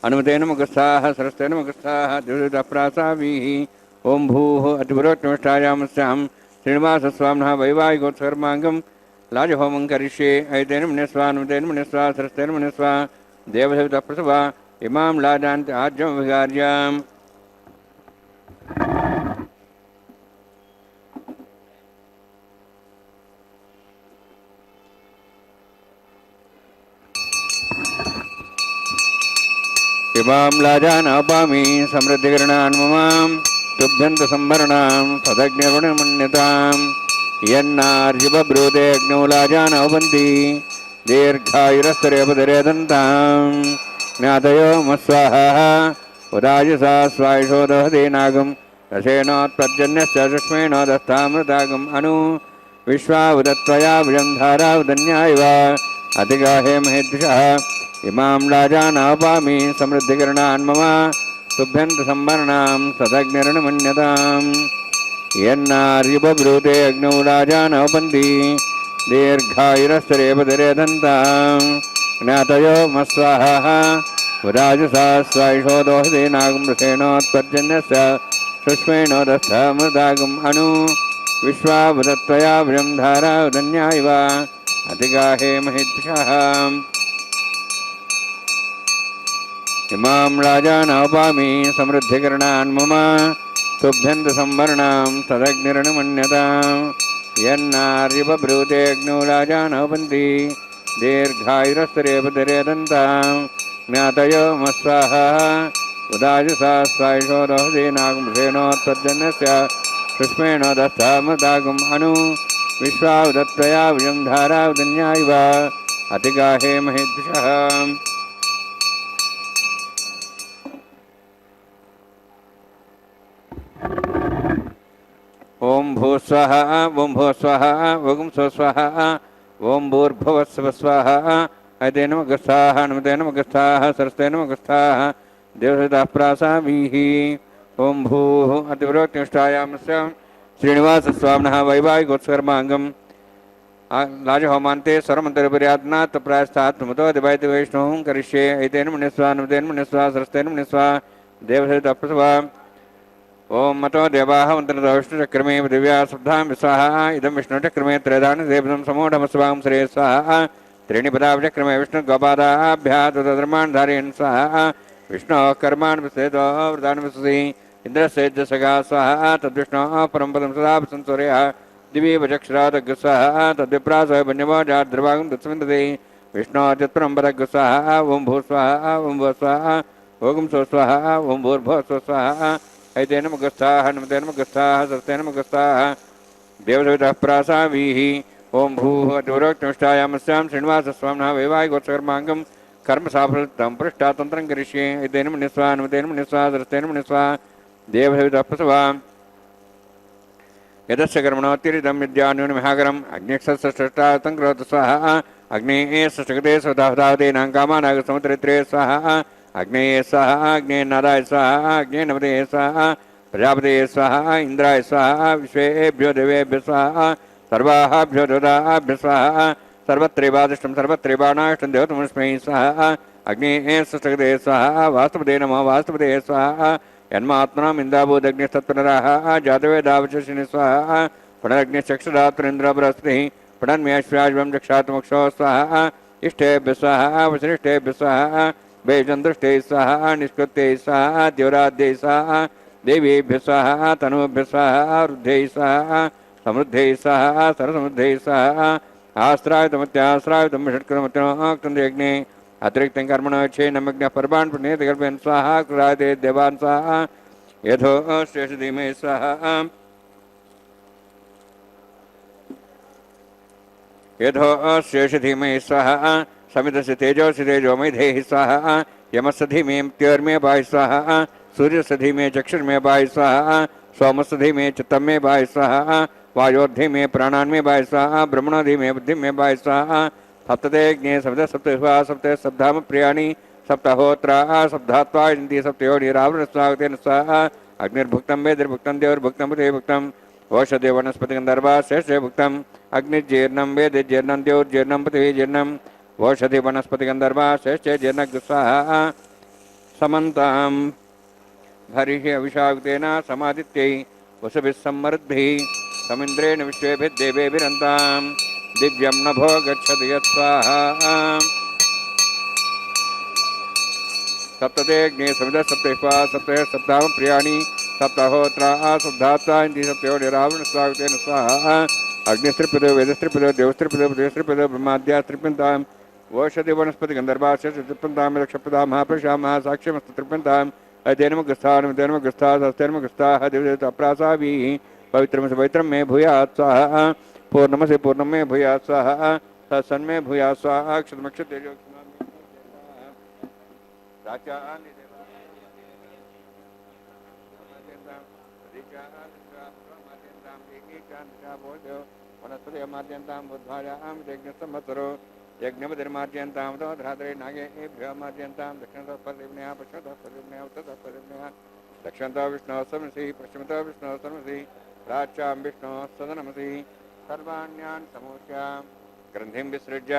अनुमतेन मगस्ताः सरस्तेन मगस्ताः द्विजप्रासावीः ओम भूः अतिपुरोत्तमष्टायामस्यां श्रीनिवासस्वामिनः वैवाहिकोत्सर्माङ्गं लाजहोमं करिष्ये ऐतेन मुनिस्वा अनुमतेन मुनिस्वा सरस्तेन मुनिस्वा देवसेवितः प्रसवा इमां लाजान्ति आज्यमभिगार्याम् इमां लाजानापामि समृद्धिकरणान् ममां तुभ्यन्तसंभरणां तदग्निर्वणमन्यतां यन्नार्जिबब्रूते अग्नौ लाजानवन्ति दीर्घायुरस्तरेपदरेदन्तां ज्ञातयो मस्वाहा उदायुसा स्वायुषो दहते नागं रसेनोत्पद्यन्यस्य सुष्मेण दत्तामृतागम् अनु विश्वावदत्वया भुजं धारा उदन्यायव अतिगाहे महेद्विषः इमां राजानापामि समृद्धिकरणान् मम तुभ्यन्तसंवरणां सदग्निर्णमन्यताम् यन्नार्युपब्रूते अग्नौ राजानोपन्ति दीर्घायुरस्तरेपदरेदन्तां ज्ञातयो मस्वाहा उदायुसा स्वायुषो दोहते नागं रसेनोत्पद्यन्यस्य सुष्मेण दत्तामृतागम् अनु विश्वावदत्वया भुजं धारा उदन्यायव अतिगाहे महेद्विषः इमां राजानोपामि समृद्धिकरणान् मम तुभ्यन्तसंवरणां तदग्निर्णमन्यताम् यन्नार्युपब्रूते अग्नौ राजानोपन्ति दीर्घायुरस्तरेपदरेदन्तां ज्ञातयो मस्वाहा उदायुसा स्वायुषो दोहते नागं रसेनोत्पद्यन्यस्य सुष्मेण दत्तामृतागम् अनु विश्वावदत्वया भुजं धारा उदन्यायव अतिगाहे महेद्विषः ओं भूस्वः ओं भूस्वः ओं स्वस्वः ओं भूर्भुवस्वः ऐते नमगस्थाः नमते नमगस्थाः सरस्ते नमगस्थाः देवसहितः प्रासामीः ओं भूः अतिवरोक्तिष्ठायामस्य श्रीनिवासस्वामिनः वैवाहिकोत्सकर्माङ्गं राजहोमान्ते सर्वमन्तरपर्यात्नात् प्रायस्तात् मुतो दिवायति वैष्णवं करिष्ये ऐतेन मुनिस्वा नमतेन मुनिस्वा सरस्तेन मुनिस्वा देवसहितः प्रसवा ओं मतो देवाः मन्त्रतो विष्णुचक्रमे दिव्या शुद्धां विस्वाहा इदं विष्णुचक्रमे त्रयदानदेवं समूढमस्वां श्रेय स्वाहा त्रीणि पदावचक्रमे विष्णुगोपादाभ्यः तदधर्मान् धारयन् स्वाहा विष्णोः कर्मान् विसेतो वृदान् विससि इन्द्रस्येज्जसगा स्वाहा तद्विष्णोः परं पदं सदा संसूर्यः दिवि वचक्षरादग् स्वाहा तद्विप्रासः वन्यवाजाद्रवागं तत्सविन्दते विष्णोर्यत्परं पदग् स्वाहा ओं भूस्वाहा ओं भूस्वाहा ओं स्वस्वाहा ओं भूर्भुवस्वस्वाहा ऐते नमगस्थाः नमते नमगस्थाः सरस्ते नमगस्थाः देवसहितः प्रासावीः ओं भूः अतिवरोक्तिष्ठायामस्यां श्रीनिवासस्वामिनः वैवाहिकोत्सकर्माङ्गं कर्मसाफलतं पृष्ठातन्त्रं करिष्ये ऐतेन मुनिस्वा नमतेन मुनिस्वा सरस्तेन मुनिस्वा देवसहितः प्रसवा यदस्य कर्मणोत्तिरिदं विद्यान्यूनमिहाकरम् अग्निक्षस्रष्टातं करोतु स्वाहा अग्नेः सृष्टगते स्वदाहुदाहुतेनां कामानागसमुद्रित्रे स्वाहा अग्नेय स्वाहा अग्नेनादाय स्वाहा अग्नेनपते स्वाहा प्रजापते स्वाहा इंद्राय स्वाहा विश्वेभ्यो देवेभ्यो स्वाहा सर्वाभ्यो देवताभ्यो स्वाहा सर्वत्रैवादिष्टं सर्वत्रैवानाष्टं देवतमस्मै स्वाहा अग्नेः सृष्टगते स्वाहा वास्तुपते नमः वास्तुपते स्वाहा यन्मात्मनाम् इन्दाभूदग्निस्तत्पुनराः जातवेदावचशिनि स्वाहा पुनरग्निश्चक्षुरात्रेन्द्र बृहस्पतिः पुनर्म्याश्वाजं जक्षात्मक्षो स्वाहा इष्टेभ्यः स्वाहा वसिष्ठेभ्यः स्वाहा वैचन्द्रष्टे स्वाहा निष्कृत्यै स्वाहा द्योराद्यै स्वाहा देवीभ्यः स्वाहा तनूभ्यः स्वाहा रुद्ध्यै स्वाहा समृद्ध्यै स्वाहा सरसमृद्ध्यै स्वाहा आस्त्रायुतमत्यास्त्रायुतं षट्कृतमत्यग्ने अतिरिक्तं कर्मणो क्षेनमग्नः पर्वान् पुण्येति कल्पयन् स्वाहा कृराते देवान् स्वाहा यथो शेषधीमहि स्वाहा यथो शेषधीमहि स्वाहा समितस्य तेजोसि तेजोमैधेः स्वाहा यमस्य धीमे मृत्योर्मे पाहि स्वाहा सूर्यस्य धीमे चक्षुर्मे पाहि स्वाहा सोमस्य धीमे चित्तं मे पाहि स्वाहा वायोर्धीमे प्राणान्मे पाहि स्वाहा ब्रह्मणो धीमे बुद्धिं मे पाहि स्वाहा सप्तते ज्ञे सप्त सप्तस्वा सप्त सप्ताम प्रियाणि सप्तहोत्रा सप्तात्वा इन्दी सप्तयोनिरावृण स्वागतेन स्वाहा अग्निर्भुक्तं वेदिर्भुक्तं देवर्भुक्तं बुधैर्भुक्तं ओषधे वनस्पतिगन्धर्वा शेषे भुक्तं अग्निर्जीर्णं वेदिर्जीर्णं देवर्जीर्णं पृथिवीजीर्णं ओषधि वनस्पतिगन्धर्वा शेषे जीर्णग् स्वाहा समन्तां हरिः अभिषाक्तेन समादित्यै वसुभिः सम्मरुद्भिः समिन्द्रेण विश्वेभिर्देवेभिरन्तां दिव्यं नभो गच्छति यत्स्वाहा सप्तते अग्ने सविदः सप्तैः सप्तः सप्ताह प्रियाणि सप्ताहोत्रा सप्तात्वा इति सप्तयोनिरावृण स्वागतेन स्वाहा अग्निस्त्रिपदो वेदस्त्रिपदो देवस्त्रिपदो देवस्त्रिपदो ब्रह्माद्यास्त्रिपन्ताम् ओषधि वनस्पति गन्धर्वाश्रिपन्तां रक्षपदा महापुरुषा महासाक्ष्यमस्तु त्रिपन्ताम् अध्ययनमगस्था हस्तेनमगस्ताः दिवदेवताप्रासाभिः पवित्रमसि पवित्रं मे भूयात् स्वाहा पूर्णमसि पूर्णं मे भूयात् स्वाहा तत्सन्मे भूया स्वाहा क्षतमक्षतेजो वनस्पतिमाद्यन्तां बुद्धायां यज्ञसंवत्सरो यज्ञपतिर्माद्यन्तां धात्रे नागेभ्यो माद्यन्तां दक्षिणतः पश्चिमतः उत्तरतः दक्षिणतः विष्णोः समसि पश्चिमतः विष्णोः समसि प्राच्यां विष्णोः सदनमसि सर्वाण्यान् समूच्या ग्रन्थिं विसृज्य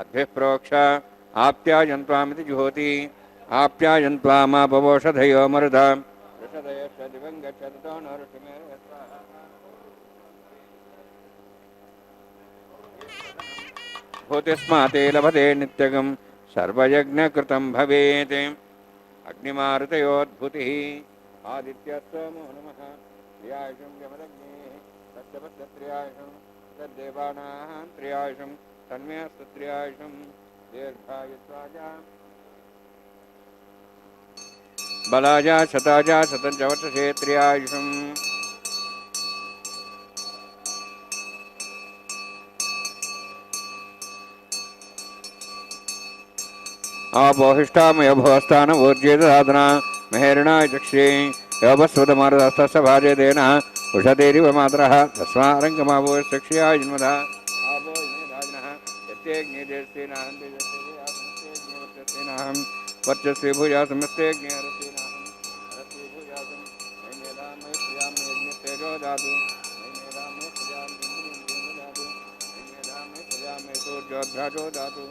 अद्भिः प्रोक्ष आप्यायन्त्वामिति जुहोति आप्यायन्त्वामापवोषधयो मरुधा ऋषधयश्च दिवं गच्छतो न ऋषिमे भूतिस्माते लभते नित्यगं सर्वयज्ञकृतं भवेत् अग्निमारुतयोद्भूतिः आदित्यस्तमो नमः त्रियायुषं यमदग्नेः तद्यपत्यत्रियायुषं तद्देवानां त्रियायुषं तन्मे अस्तु त्रियायुषं दीर्घायुत्वाजा बलाजा शताजा शतं च वर्षसे त्रियायुषम् आपोहिष्ठामयभोस्थानवोर्जेदधातना मेहरिणा चक्षे योपस्वतमारदस्तस्य भार्यतेन उषतेरिव मातरः तस्मारङ्गमावोश्चक्ष्या जन्मधा आपो इमेधाजिनः यत्येज्ञेदेस्तेनाहं वर्चस्वी भूया समस्तेज्ञेरस्तेनाहं हरस्वी भूयासं नैमेधां मैत्र्यां यज्ञतेजो दातु नैमेधां मैत्र्यां इन्द्रियं दातु नैमेधां मैत्र्यां मैसूर्योद्भ्राजो दातु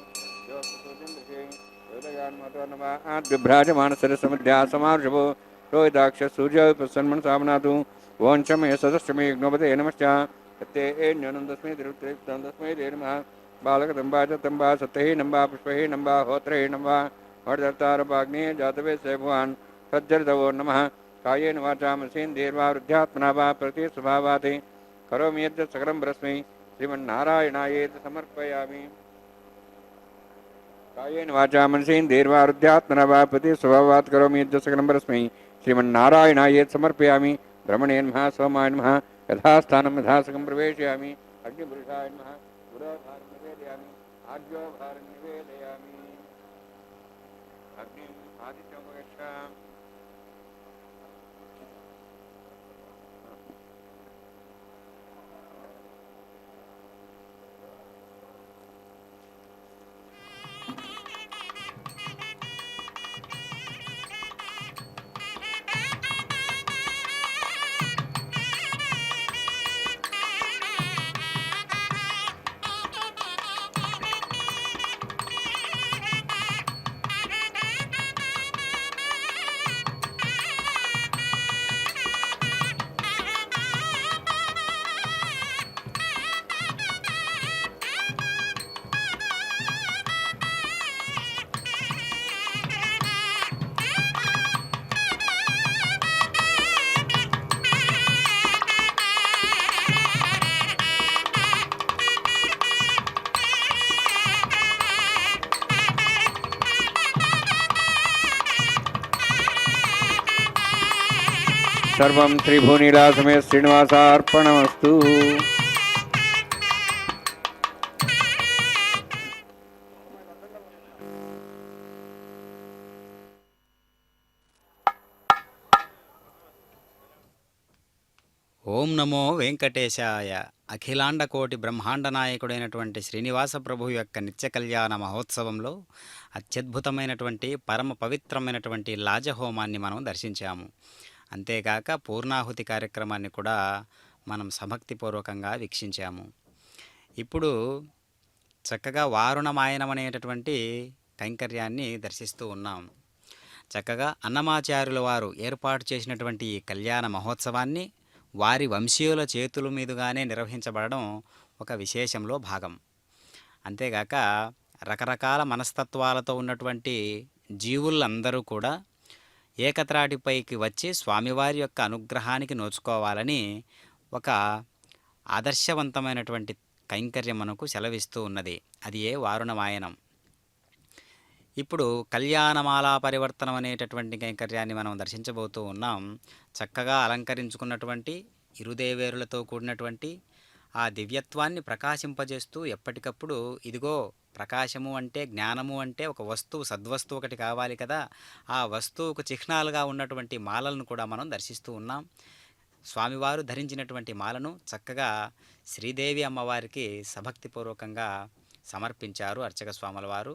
योगसुचिन्दके बिभ्राजमानसरसमध्यासमार्षभो रोहिताक्ष सूर्य प्रसन्मनसामनातु वोञ्चमे सदस्यमे यज्ञोपते नमश्च यत्ते न्यूनं तस्मै तिरुक्तं तस्मै ते नमः बालकदम्बा च तम्बा सत्यः नम्बा पुष्पः नम्बा होत्रः नम्बा वरदत्तारपाग्ने जातवे स भगवान् सज्जर्दवो नमः कायेन वाचा मनसेन्द्रियर्वा वृद्ध्यात्मना वा प्रतिस्वभावात् करोमि यद् सकलं परस्मै श्रीमन्नारायणायेति समर्पयामि कायेन वाचा मनसेन्द्रियर्वा वृद्ध्यात्मना वा प्रतिस्वभावात् करोमि यद् सकलं परस्मै श्रीमन्नारायणायेति समर्पयामि ब्रह्मणे नमः सोमाय नमः यथास्थानं यथासकं प्रवेशयामि अग्निपुरुषाय नमः पुरोभारं निवेदयामि आज्ञोभारं निवेदयामि अग्निम् आदित्यमुपगच्छ सर्वं त्रिभुवनीलासमेत श्रीनिवासार्पणमस्तु। ఓం నమో వెంకటేశాయ. అఖిలాండకోటి బ్రహ్మాండ నాయకుడైనటువంటి శ్రీనివాస ప్రభువు యొక్క నిత్య కళ్యాణ మహోత్సవంలో అత్యద్భుతమైనటువంటి పరమ పవిత్రమైనటువంటి లాజహోమాన్ని మనం దర్శించాము. అంతేగాక పూర్ణాహుతి కార్యక్రమాన్ని కూడా మనం సమక్తిపూర్వకంగా వీక్షించాము. ఇప్పుడు చక్కగా వారుణమాయనం అనేటటువంటి కైంకర్యాన్ని దర్శిస్తూ ఉన్నాం. చక్కగా అన్నమాచార్యుల వారు ఏర్పాటు చేసినటువంటి ఈ కళ్యాణ మహోత్సవాన్ని వారి వంశీయుల చేతుల మీదుగానే నిర్వహించబడడం ఒక విశేషంలో భాగం. అంతేగాక రకరకాల మనస్తత్వాలతో ఉన్నటువంటి జీవులందరూ కూడా ఏకత్రాటిపైకి వచ్చి స్వామివారి యొక్క అనుగ్రహానికి నోచుకోవాలని ఒక ఆదర్శవంతమైనటువంటి కైంకర్యం మనకు సెలవిస్తూ ఉన్నది. అది ఏ వారుణమాయనం. ఇప్పుడు కళ్యాణమాలా పరివర్తనం అనేటటువంటి కైంకర్యాన్ని మనం దర్శించబోతూ ఉన్నాం. చక్కగా అలంకరించుకున్నటువంటి ఇరుదేవేరులతో కూడినటువంటి ఆ దివ్యత్వాన్ని ప్రకాశింపజేస్తూ ఎప్పటికప్పుడు ఇదిగో ప్రకాశము అంటే జ్ఞానము అంటే ఒక వస్తువు సద్వస్తువు ఒకటి కావాలి కదా, ఆ వస్తువుకు చిహ్నాలుగా ఉన్నటువంటి మాలలను కూడా మనం దర్శిస్తూ ఉన్నాం. స్వామివారు ధరించినటువంటి మాలను చక్కగా శ్రీదేవి అమ్మవారికి సభక్తిపూర్వకంగా సమర్పించారు అర్చక స్వాముల వారు.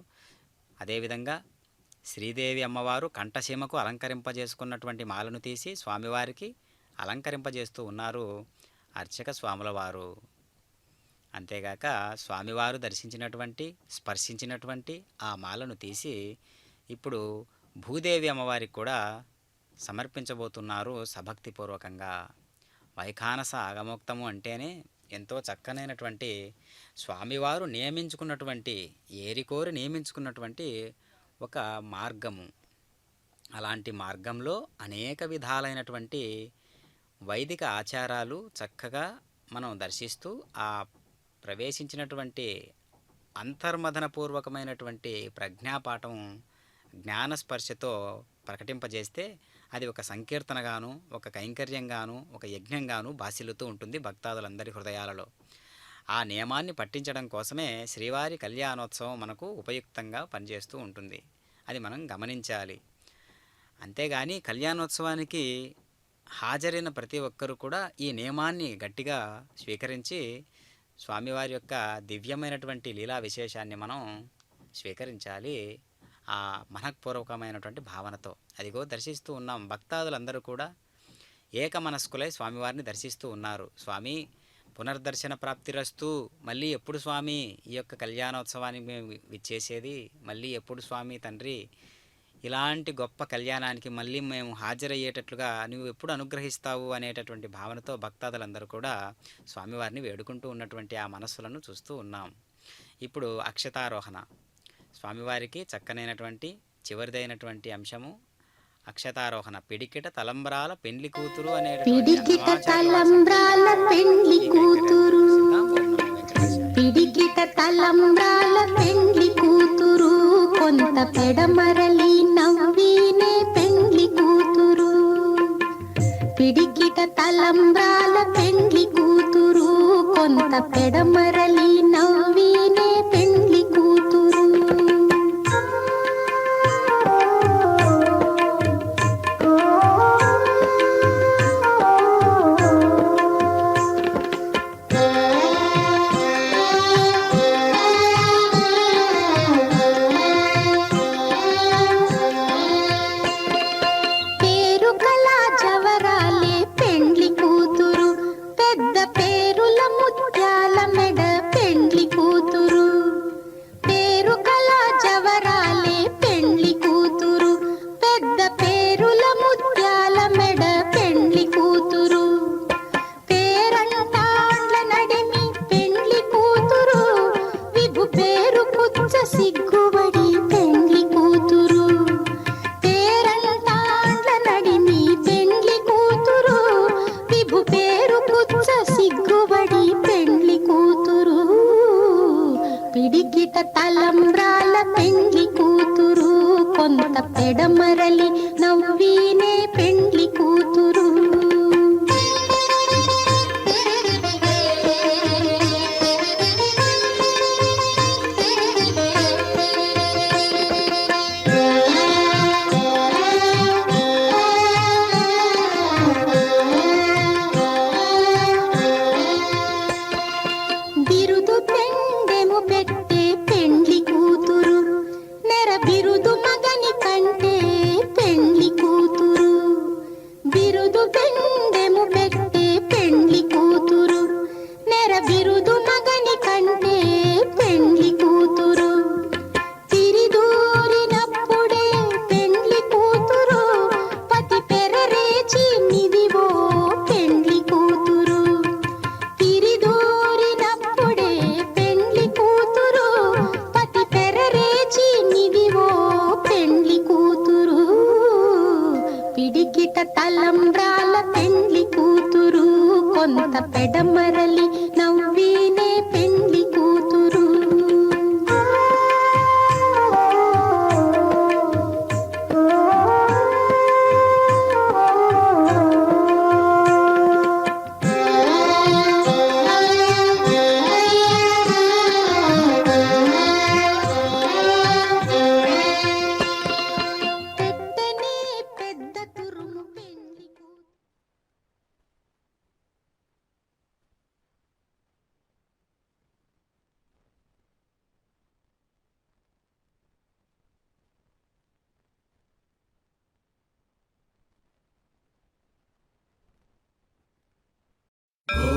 అదేవిధంగా శ్రీదేవి అమ్మవారు కంఠసీమకు అలంకరింపజేసుకున్నటువంటి మాలను తీసి స్వామివారికి అలంకరింపజేస్తూ ఉన్నారు అర్చక స్వాముల వారు. అంతేగాక స్వామివారు దర్శించినటువంటి స్పర్శించినటువంటి ఆ మాలను తీసి ఇప్పుడు భూదేవి అమ్మవారికి కూడా సమర్పించబోతున్నారు సభక్తిపూర్వకంగా. వైఖానస ఆగమోక్తము అంటేనే ఎంతో చక్కనైనటువంటి స్వామివారు నియమించుకున్నటువంటి ఏరికోరి నియమించుకున్నటువంటి ఒక మార్గము. అలాంటి మార్గంలో అనేక విధాలైనటువంటి వైదిక ఆచారాలు చక్కగా మనం దర్శిస్తూ ఆ ప్రవేశించినటువంటి అంతర్మథనపూర్వకమైనటువంటి ప్రజ్ఞాపాఠం జ్ఞానస్పర్శతో ప్రకటింపజేస్తే అది ఒక సంకీర్తనగాను, ఒక కైంకర్యంగాను, ఒక యజ్ఞంగాను బాసిల్లుతూ ఉంటుంది భక్తాదులందరి హృదయాలలో. ఆ నియమాన్ని పట్టించడం కోసమే శ్రీవారి కళ్యాణోత్సవం మనకు ఉపయుక్తంగా పనిచేస్తూ ఉంటుంది. అది మనం గమనించాలి. అంతేగాని కళ్యాణోత్సవానికి హాజరైన ప్రతి ఒక్కరూ కూడా ఈ నియమాన్ని గట్టిగా స్వీకరించి స్వామివారి యొక్క దివ్యమైనటువంటి లీలా విశేషాన్ని మనం స్వీకరించాలి ఆ మనఃపూర్వకమైనటువంటి భావనతో. అదిగో దర్శిస్తూ ఉన్నాం. భక్తాదులందరూ కూడా ఏకమనస్కులై స్వామివారిని దర్శిస్తూ ఉన్నారు. స్వామి పునర్దర్శన ప్రాప్తిరస్తూ, మళ్ళీ ఎప్పుడు స్వామి ఈ యొక్క కళ్యాణోత్సవానికి మేము విచ్చేసేది, మళ్ళీ ఎప్పుడు స్వామి తండ్రి ఇలాంటి గొప్ప కళ్యాణానికి మళ్ళీ మేము హాజరయ్యేటట్లుగా నువ్వు ఎప్పుడు అనుగ్రహిస్తావు అనేటటువంటి భావనతో భక్తాదులందరూ కూడా స్వామివారిని వేడుకుంటూ ఉన్నటువంటి ఆ మనస్సులను చూస్తూ ఉన్నాం. ఇప్పుడు అక్షతారోహణ. స్వామివారికి చక్కనైనటువంటి చివరిదైనటువంటి అంశము అక్షతారోహణ. పిడికిట తలంబ్రాల పెండ్లి కూతురు పిడికిట తలంబ్రాల పెండ్లి కూతురు, పిడికిట తలంబ్రాల పెండ్లి కూతురు, కొంత పెడమరలి నవ్వినే పెండ్లి కూతురు. పిడికిట తలంబ్రాల పెండ్లి కూతురు, కొంత పెడమరలి నవ్వినే పెండ్లి కూతురు. పిడికిట తలంబ్రాల పెండ్లి కూతురు, కొంత పెడమరలి నవ్వినే పెండ్లి కూతురు. బిరుదు పెండెము పెట్టే పెండ్లి కూతురు, నెర బిరుదు మగని కంటే పెండ్లి కూతురు. బిరుదు పెండెము పెట్టే పెండ్లి కూతురు, నెర బిరుదు మగని కంటే పెండ్లి కూతురు. తిరిదూరినప్పుడే పెండ్లి కూతురు, పతి పెరరేచి నిదివో పెండ్లి కూతురు. తిరిదూరినప్పుడే పెండ్లి కూతురు, పతి పెరరేచి నిదివో పెండ్లి కూతురు. పిడికిట తలంబ్రాల పెండ్లి కూతురు, కొంత పెడమరలి నవ్వినే పెండ్లి కూతురు. ఓ